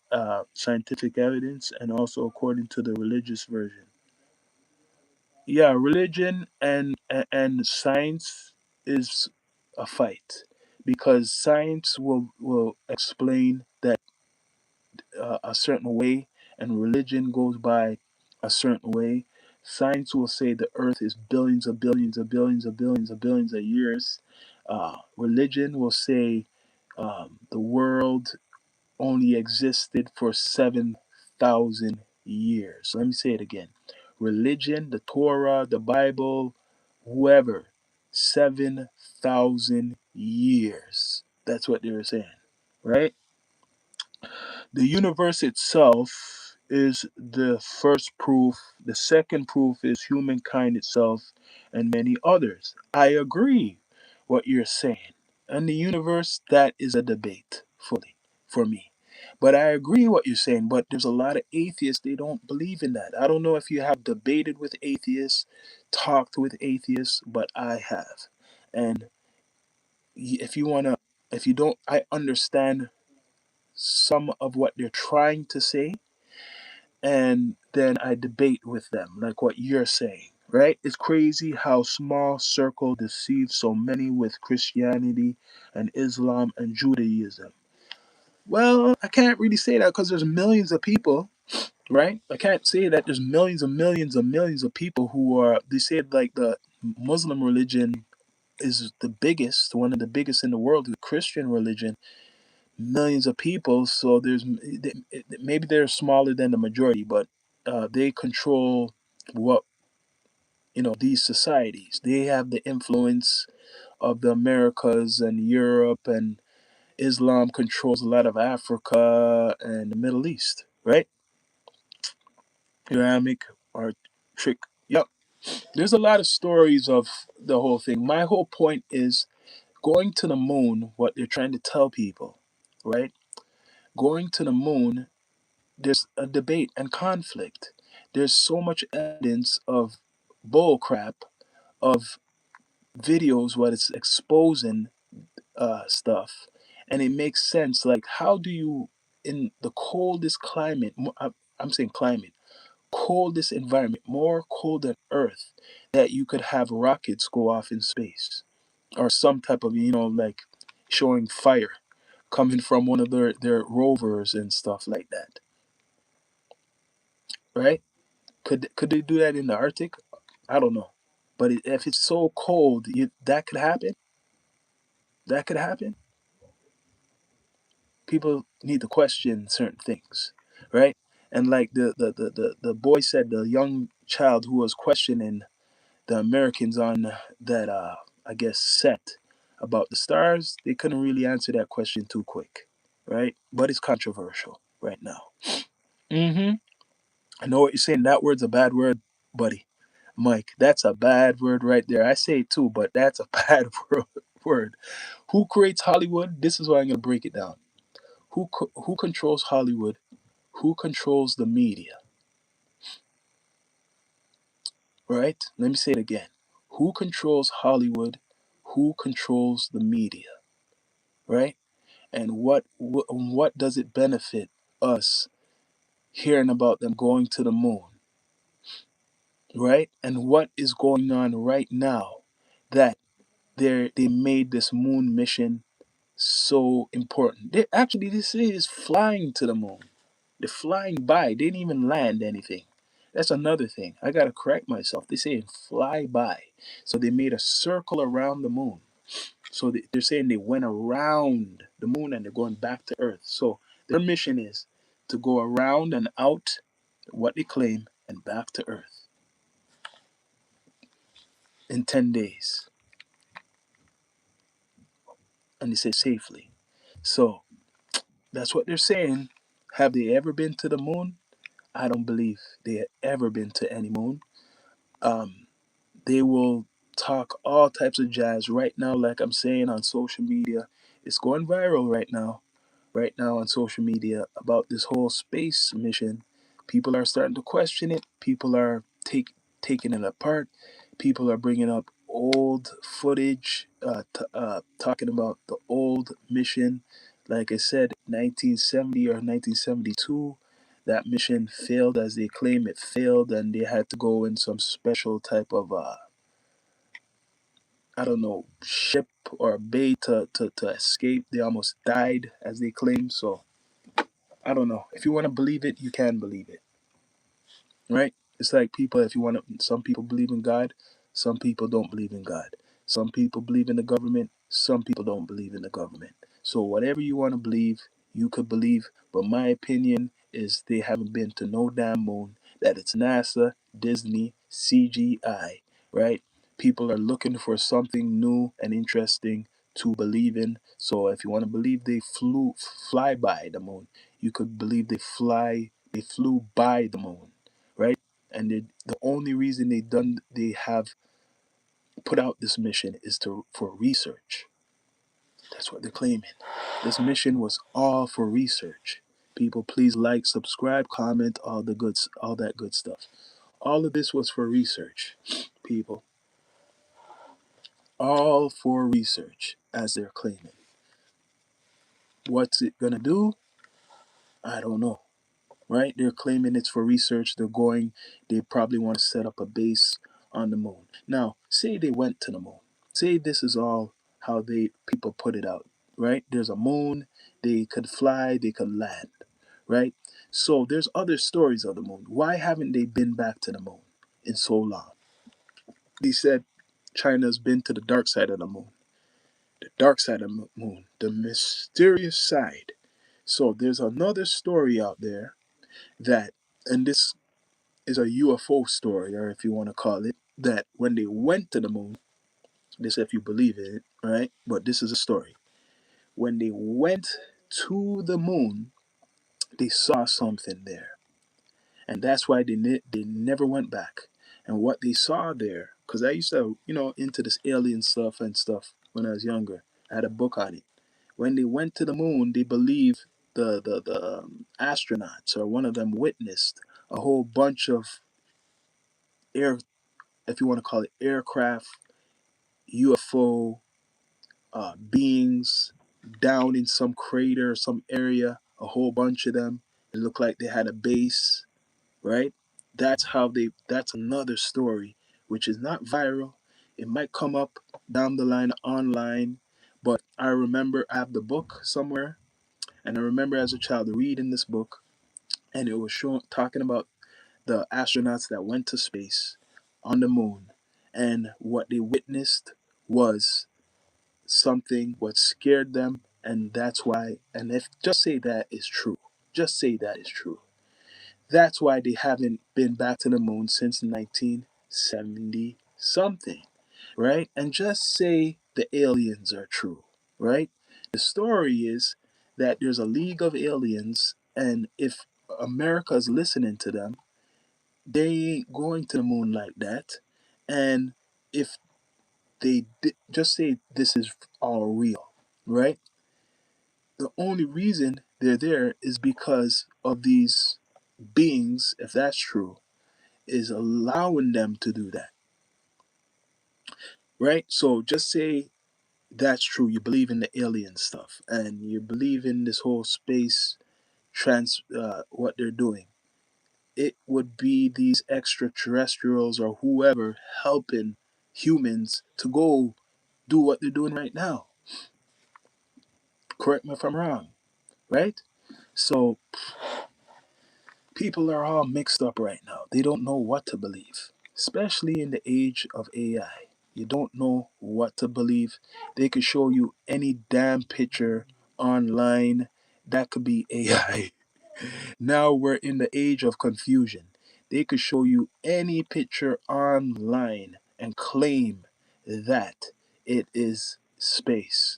scientific evidence and also according to the religious version? Yeah, religion and science is a fight because science will explain that a certain way and religion goes by a certain way. Science will say the earth is billions of billions of billions of billions of billions of years. Religion will say the world only existed for 7,000 years. Let me say it again. Religion, the Torah, the Bible, whoever, 7,000 years. That's what they were saying, right? The universe itself is the first proof. The second proof is humankind itself and many others. I agree what you're saying. And the universe, that is a debate fully for me. But I agree what you're saying, but there's a lot of atheists, they don't believe in that. I don't know if you have debated with atheists, talked with atheists, but I have. And if you want to, if you don't, I understand some of what they're trying to say, and then I debate with them, like what you're saying, right? It's crazy how small circle deceives so many with Christianity and Islam and Judaism. Well, I can't really say that because there's millions of people, right? I can't say that there's millions and millions and millions of people who are, they say like the Muslim religion is the biggest, one of the biggest in the world, the Christian religion, millions of people. So maybe they're smaller than the majority, but they control what these societies. They have the influence of the Americas and Europe, and Islam controls a lot of Africa and the Middle East, right? Ceramic or trick. Yep. There's a lot of stories of the whole thing. My whole point is going to the moon. What they're trying to tell people, right? Going to the moon, there's a debate and conflict. There's so much evidence of bullcrap, of videos what it's exposing stuff, and it makes sense. Like, how do you, in the coldest climate, I'm saying climate, coldest environment, more cold than Earth, that you could have rockets go off in space or some type of like showing fire coming from one of their rovers and stuff like that, right? Could they do that in the Arctic? I don't know. But if it's so cold, that could happen. That could happen. People need to question certain things, right? And like the boy said, the young child who was questioning the Americans on that I guess set about the stars, they couldn't really answer that question too quick, right? But it's controversial right now. Mm-hmm. I know what you're saying. That word's a bad word, buddy. Mike, that's a bad word right there. I say it too, but that's a bad word. Who creates Hollywood? This is why I'm going to break it down. Who controls Hollywood? Who controls the media? Right? Let me say it again. Who controls Hollywood? Who controls the media? Right? And what does it benefit us hearing about them going to the moon? Right? And what is going on right now that they made this moon mission so important? They say is flying to the moon. They're flying by. They didn't even land anything. That's another thing. I gotta correct myself. They say fly by. So they made a circle around the moon. So they're saying they went around the moon and they're going back to Earth. So their mission is to go around and out what they claim and back to Earth in 10 days. And they say safely. So that's what they're saying. Have they ever been to the moon? I don't believe they have ever been to any moon. Um, they will talk all types of jazz right now, like I'm saying on social media. It's going viral right now on social media about this whole space mission. People are starting to question it. People are taking it apart. People are bringing up old footage, talking about the old mission. Like I said, 1970 or 1972, that mission failed as they claim it failed, and they had to go in some special type of I don't know, ship or bay to escape. They almost died as they claim. So I don't know. If you want to believe it, you can believe it, right? It's like people, if you want to, some people believe in God, some people don't believe in God. Some people believe in the government, some people don't believe in the government. So whatever you want to believe, you could believe. But my opinion is they haven't been to no damn moon, that it's NASA, Disney, CGI, right? People are looking for something new and interesting to believe in. So if you want to believe fly by the moon, you could believe they flew by the moon, right? And the only reason they have put out this mission is for research. That's what they're claiming. This mission was all for research. People, please like, subscribe, comment, all that good stuff. All of this was for research, people. All for research, as they're claiming. What's it gonna do? I don't know. Right? They're claiming it's for research. They probably want to set up a base on the moon. Now, say they went to the moon. Say this is all how people put it out, right? There's a moon, they could fly, they could land, right? So there's other stories of the moon. Why haven't they been back to the moon in so long? They said China's been to the dark side of the moon. The dark side of the moon, the mysterious side. So there's another story out there that, and this is a UFO story, or if you want to call it, that when they went to the moon, this if you believe in it, right? But this is a story. When they went to the moon, they saw something there, and that's why they never went back. And what they saw there, because I used to, into this alien stuff and stuff when I was younger. I had a book on it. When they went to the moon, they believe the astronauts or one of them witnessed a whole bunch of air, if you want to call it aircraft, UFO beings down in some crater, some area, a whole bunch of them. It looked like they had a base, right? That's another story, which is not viral. It might come up down the line online, but I remember I have the book somewhere, and I remember as a child reading this book, and it was talking about the astronauts that went to space on the moon, and what they witnessed was something what scared them, and that's why. And if just say that is true, just say that is true. That's why they haven't been back to the moon since 1972. something, right? And just say the aliens are true, right? The story is that there's a league of aliens, and if America's listening to them, they ain't going to the moon like that. And if just say this is all real, right? The only reason they're there is because of these beings, if that's true, is allowing them to do that, right? So just say that's true. You believe in the alien stuff, and you believe in this whole space what they're doing. It would be these extraterrestrials or whoever helping humans to go do what they're doing right now. Correct me if I'm wrong, right? So people are all mixed up right now. They don't know what to believe, especially in the age of AI. You don't know what to believe. They could show you any damn picture online that could be AI. Now we're in the age of confusion. They could show you any picture online and claim that it is space,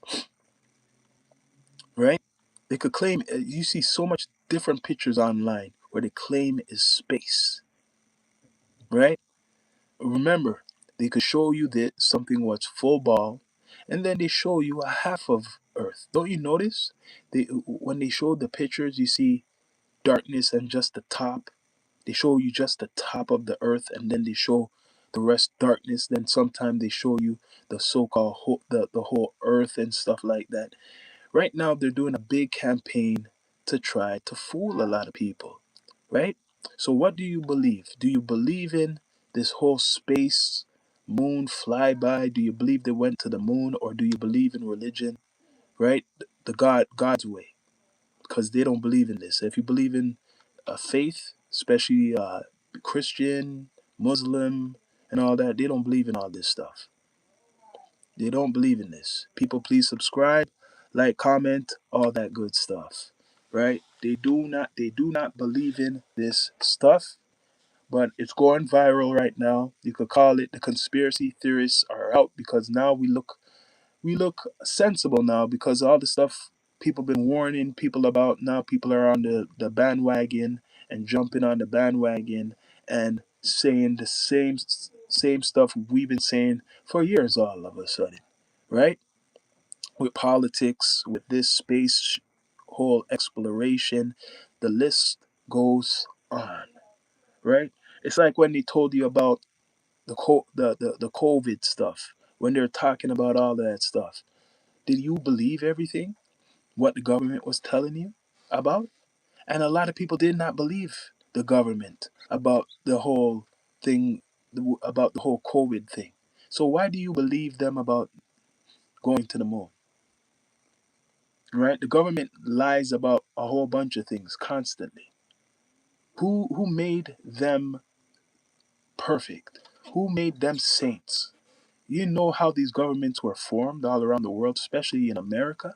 right? They could claim, you see so much different pictures online where they claim is space, right? Remember, they could show you that something was full ball, and then they show you a half of Earth. Don't you notice? When they show the pictures, you see darkness and just the top. They show you just the top of the Earth, and then they show the rest darkness. Then sometimes they show you the so-called the whole Earth and stuff like that. Right now, they're doing a big campaign to try to fool a lot of people, right? So, what do you believe? Do you believe in this whole space moon flyby? Do you believe they went to the moon, or do you believe in religion, right? The God's way, because they don't believe in this. If you believe in a faith, especially Christian, Muslim, and all that, they don't believe in all this stuff. They don't believe in this. People, please subscribe, like, comment, all that good stuff. Right? They do not believe in this stuff, but it's going viral right now. You could call it the conspiracy theorists are out because now we look sensible now because all the stuff people been warning people about, now people are on the bandwagon and jumping on the bandwagon and saying the same stuff we've been saying for years all of a sudden, right? With politics, with this space whole exploration, the list goes on, right? It's like when they told you about the COVID stuff, when they're talking about all that stuff. Did you believe everything what the government was telling you about? And a lot of people did not believe the government about the whole thing, about the whole COVID thing. So why do you believe them about going to the moon? Right? The government lies about a whole bunch of things constantly. Who made them perfect? Who made them saints? You know how these governments were formed all around the world, especially in America,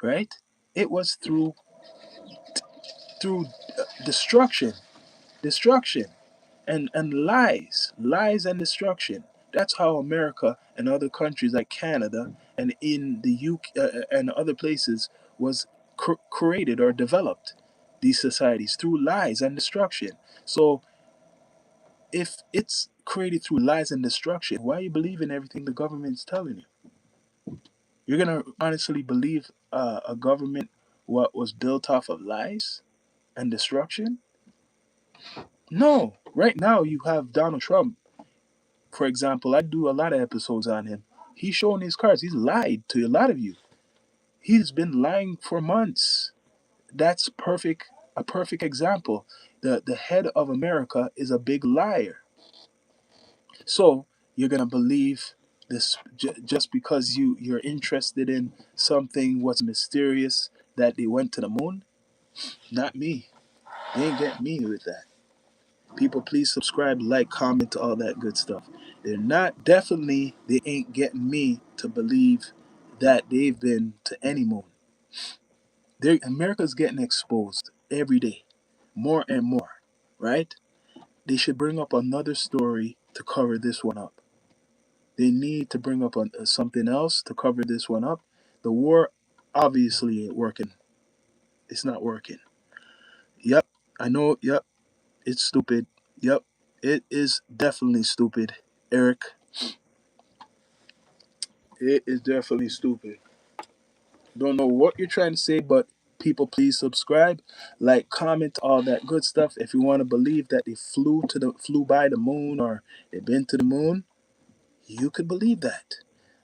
right? It was through destruction, destruction, and lies and destruction. That's how America and other countries like Canada and in the UK and other places was created or developed. These societies through lies and destruction. So if it's created through lies and destruction, why are you believing everything the government's telling you? You're gonna honestly believe a government what was built off of lies and destruction? No. Right now, you have Donald Trump, for example. I do a lot of episodes on him. He's showing his cards. He's lied to a lot of you. He's been lying for months. That's perfect. A perfect example. The head of America is a big liar. So you're gonna believe this just because you're interested in something what's mysterious that they went to the moon? Not me. They ain't getting me with that. People, please subscribe, like, comment, all that good stuff. They're not, definitely, they ain't getting me to believe that they've been to any moon. America's getting exposed every day, more and more, right? They should bring up another story to cover this one up. They need to bring up something else to cover this one up. The war obviously ain't working. It's not working. Yep, I know. Yep, it's stupid. Yep, it is definitely stupid, Eric. It is definitely stupid. Don't know what you're trying to say, but people, please subscribe, like, comment, all that good stuff. If you want to believe that they flew by the moon or they've been to the moon, you could believe that.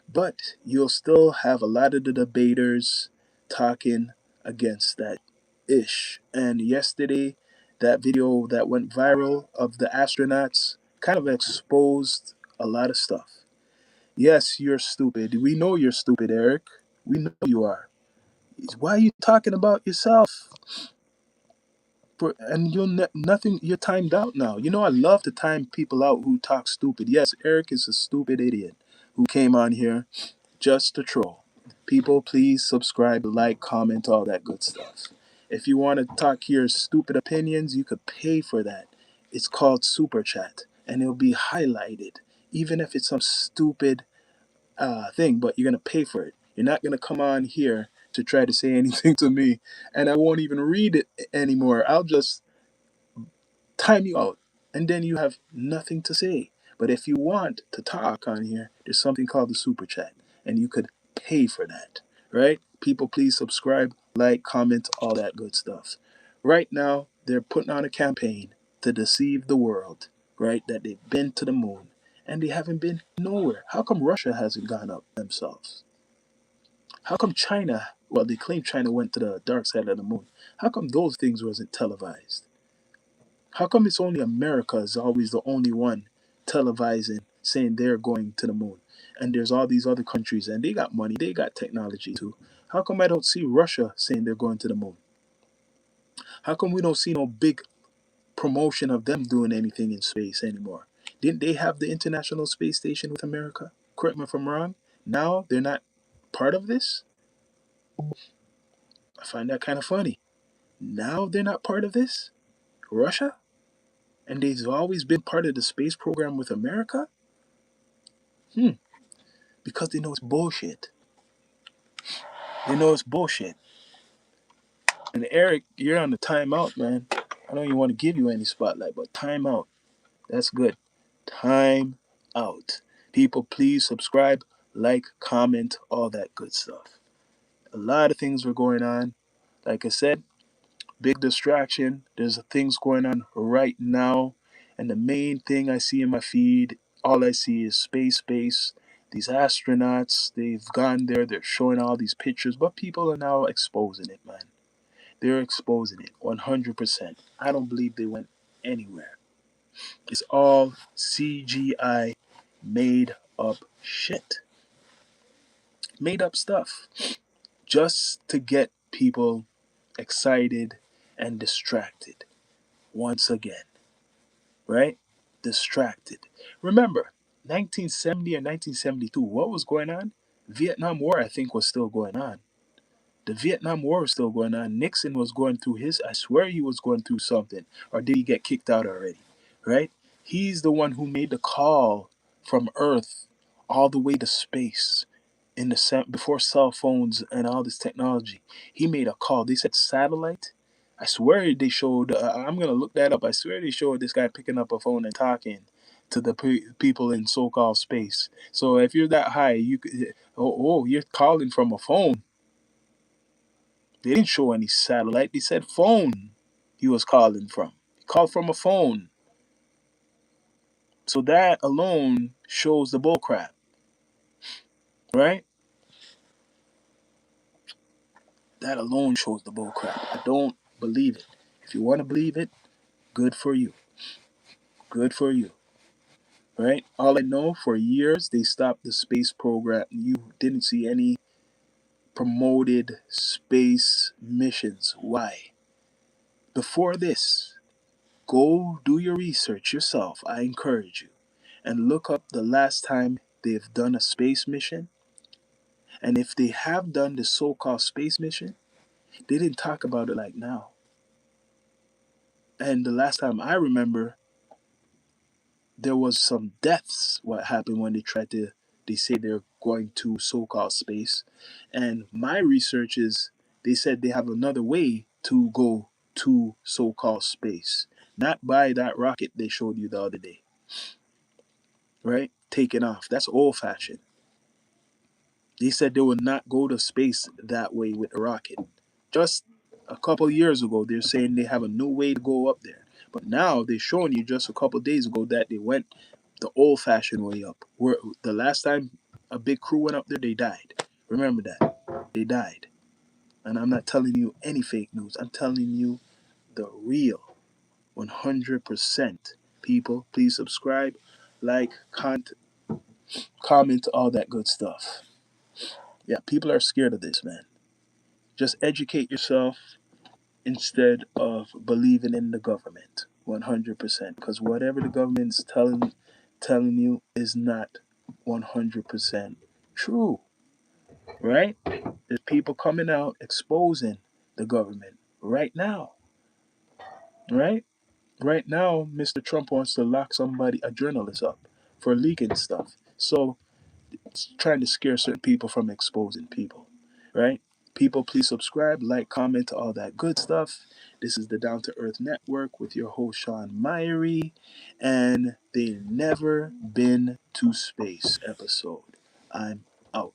But you'll still have a lot of the debaters talking against that ish. And yesterday, that video that went viral of the astronauts kind of exposed a lot of stuff. Yes, you're stupid. We know you're stupid, Eric. We know you are. Why are you talking about yourself? And nothing. You're timed out now. You know I love to time people out who talk stupid. Yes, Eric is a stupid idiot who came on here just to troll. People, please subscribe, like, comment, all that good stuff. If you want to talk your stupid opinions, you could pay for that. It's called Super Chat, and it'll be highlighted, even if it's some stupid thing, but you're going to pay for it. You're not going to come on here to try to say anything to me, and I won't even read it anymore. I'll just time you out, and then you have nothing to say. But if you want to talk on here, there's something called the Super Chat, and you could pay for that, right? People, please subscribe, like, comment, all that good stuff. Right now, they're putting on a campaign to deceive the world, right? That they've been to the moon, and they haven't been nowhere. How come Russia hasn't gone up themselves? How come China, well, they claim China went to the dark side of the moon. How come those things wasn't televised? How come it's only America is always the only one televising saying they're going to the moon? And there's all these other countries and they got money, they got technology too. How come I don't see Russia saying they're going to the moon? How come we don't see no big promotion of them doing anything in space anymore? Didn't they have the International Space Station with America? Correct me if I'm wrong. Now they're not part of this? I find that kind of funny. Now they're not part of this? Russia? And they've always been part of the space program with America? Hmm. Because they know it's bullshit. They know it's bullshit. And Eric, you're on the timeout, man. I don't even want to give you any spotlight, but timeout. That's good. Time out. People, please subscribe, like, comment, all that good stuff. A lot of things were going on. Like I said, big distraction. There's things going on right now. And the main thing I see in my feed, all I see is space, space. These astronauts, they've gone there, they're showing all these pictures, but people are now exposing it, man. They're exposing it 100%. I don't believe they went anywhere. It's all CGI, made up shit. Made up stuff. Just to get people excited and distracted once again. Right? Distracted. Remember, 1970 and 1972, what was going on? Vietnam War, I think, was still going on. The Vietnam War was still going on. Nixon was going through his, I swear he was going through something. Or did he get kicked out already? Right? He's the one who made the call from Earth all the way to space in the before cell phones and all this technology. He made a call. They said satellite. I swear they showed. I'm gonna look that up. I swear they showed this guy picking up a phone and talking to the people in so-called space. So if you're that high, you could. You're calling from a phone. They didn't show any satellite. They said phone. He was calling from. He called from a phone. So that alone shows the bullcrap, right? That alone shows the bullcrap. I don't believe it. If you want to believe it, good for you. Good for you. Right? All I know, for years they stopped the space program. You didn't see any promoted space missions. Why? Before this, go do your research yourself. I encourage you. And look up the last time they've done a space mission. And if they have done the so called space mission, they didn't talk about it like now. And the last time I remember, there was some deaths what happened when they tried to They say they're going to so-called space. And my research is they said they have another way to go to so-called space. Not by that rocket they showed you the other day, right? Taking off. That's old fashioned. They said they would not go to space that way with a rocket. Just a couple years ago, they're saying they have a new way to go up there. But now they're showing you just a couple days ago that they went the old fashioned way up. Where the last time a big crew went up there, they died. Remember that. They died. And I'm not telling you any fake news. I'm telling you the real 100%. People, please subscribe, like, comment, all that good stuff. Yeah, people are scared of this, man. Just educate yourself instead of believing in the government 100%, because whatever the government's telling you is not 100% true, right? There's people coming out exposing the government right now, right? Right now, Mr. Trump wants to lock somebody, a journalist, up for leaking stuff. So it's trying to scare certain people from exposing people, right? People, please subscribe, like, comment, all that good stuff. This is the Down to Earth Network with your host, Sean Myrie, and they never been to space episode. I'm out.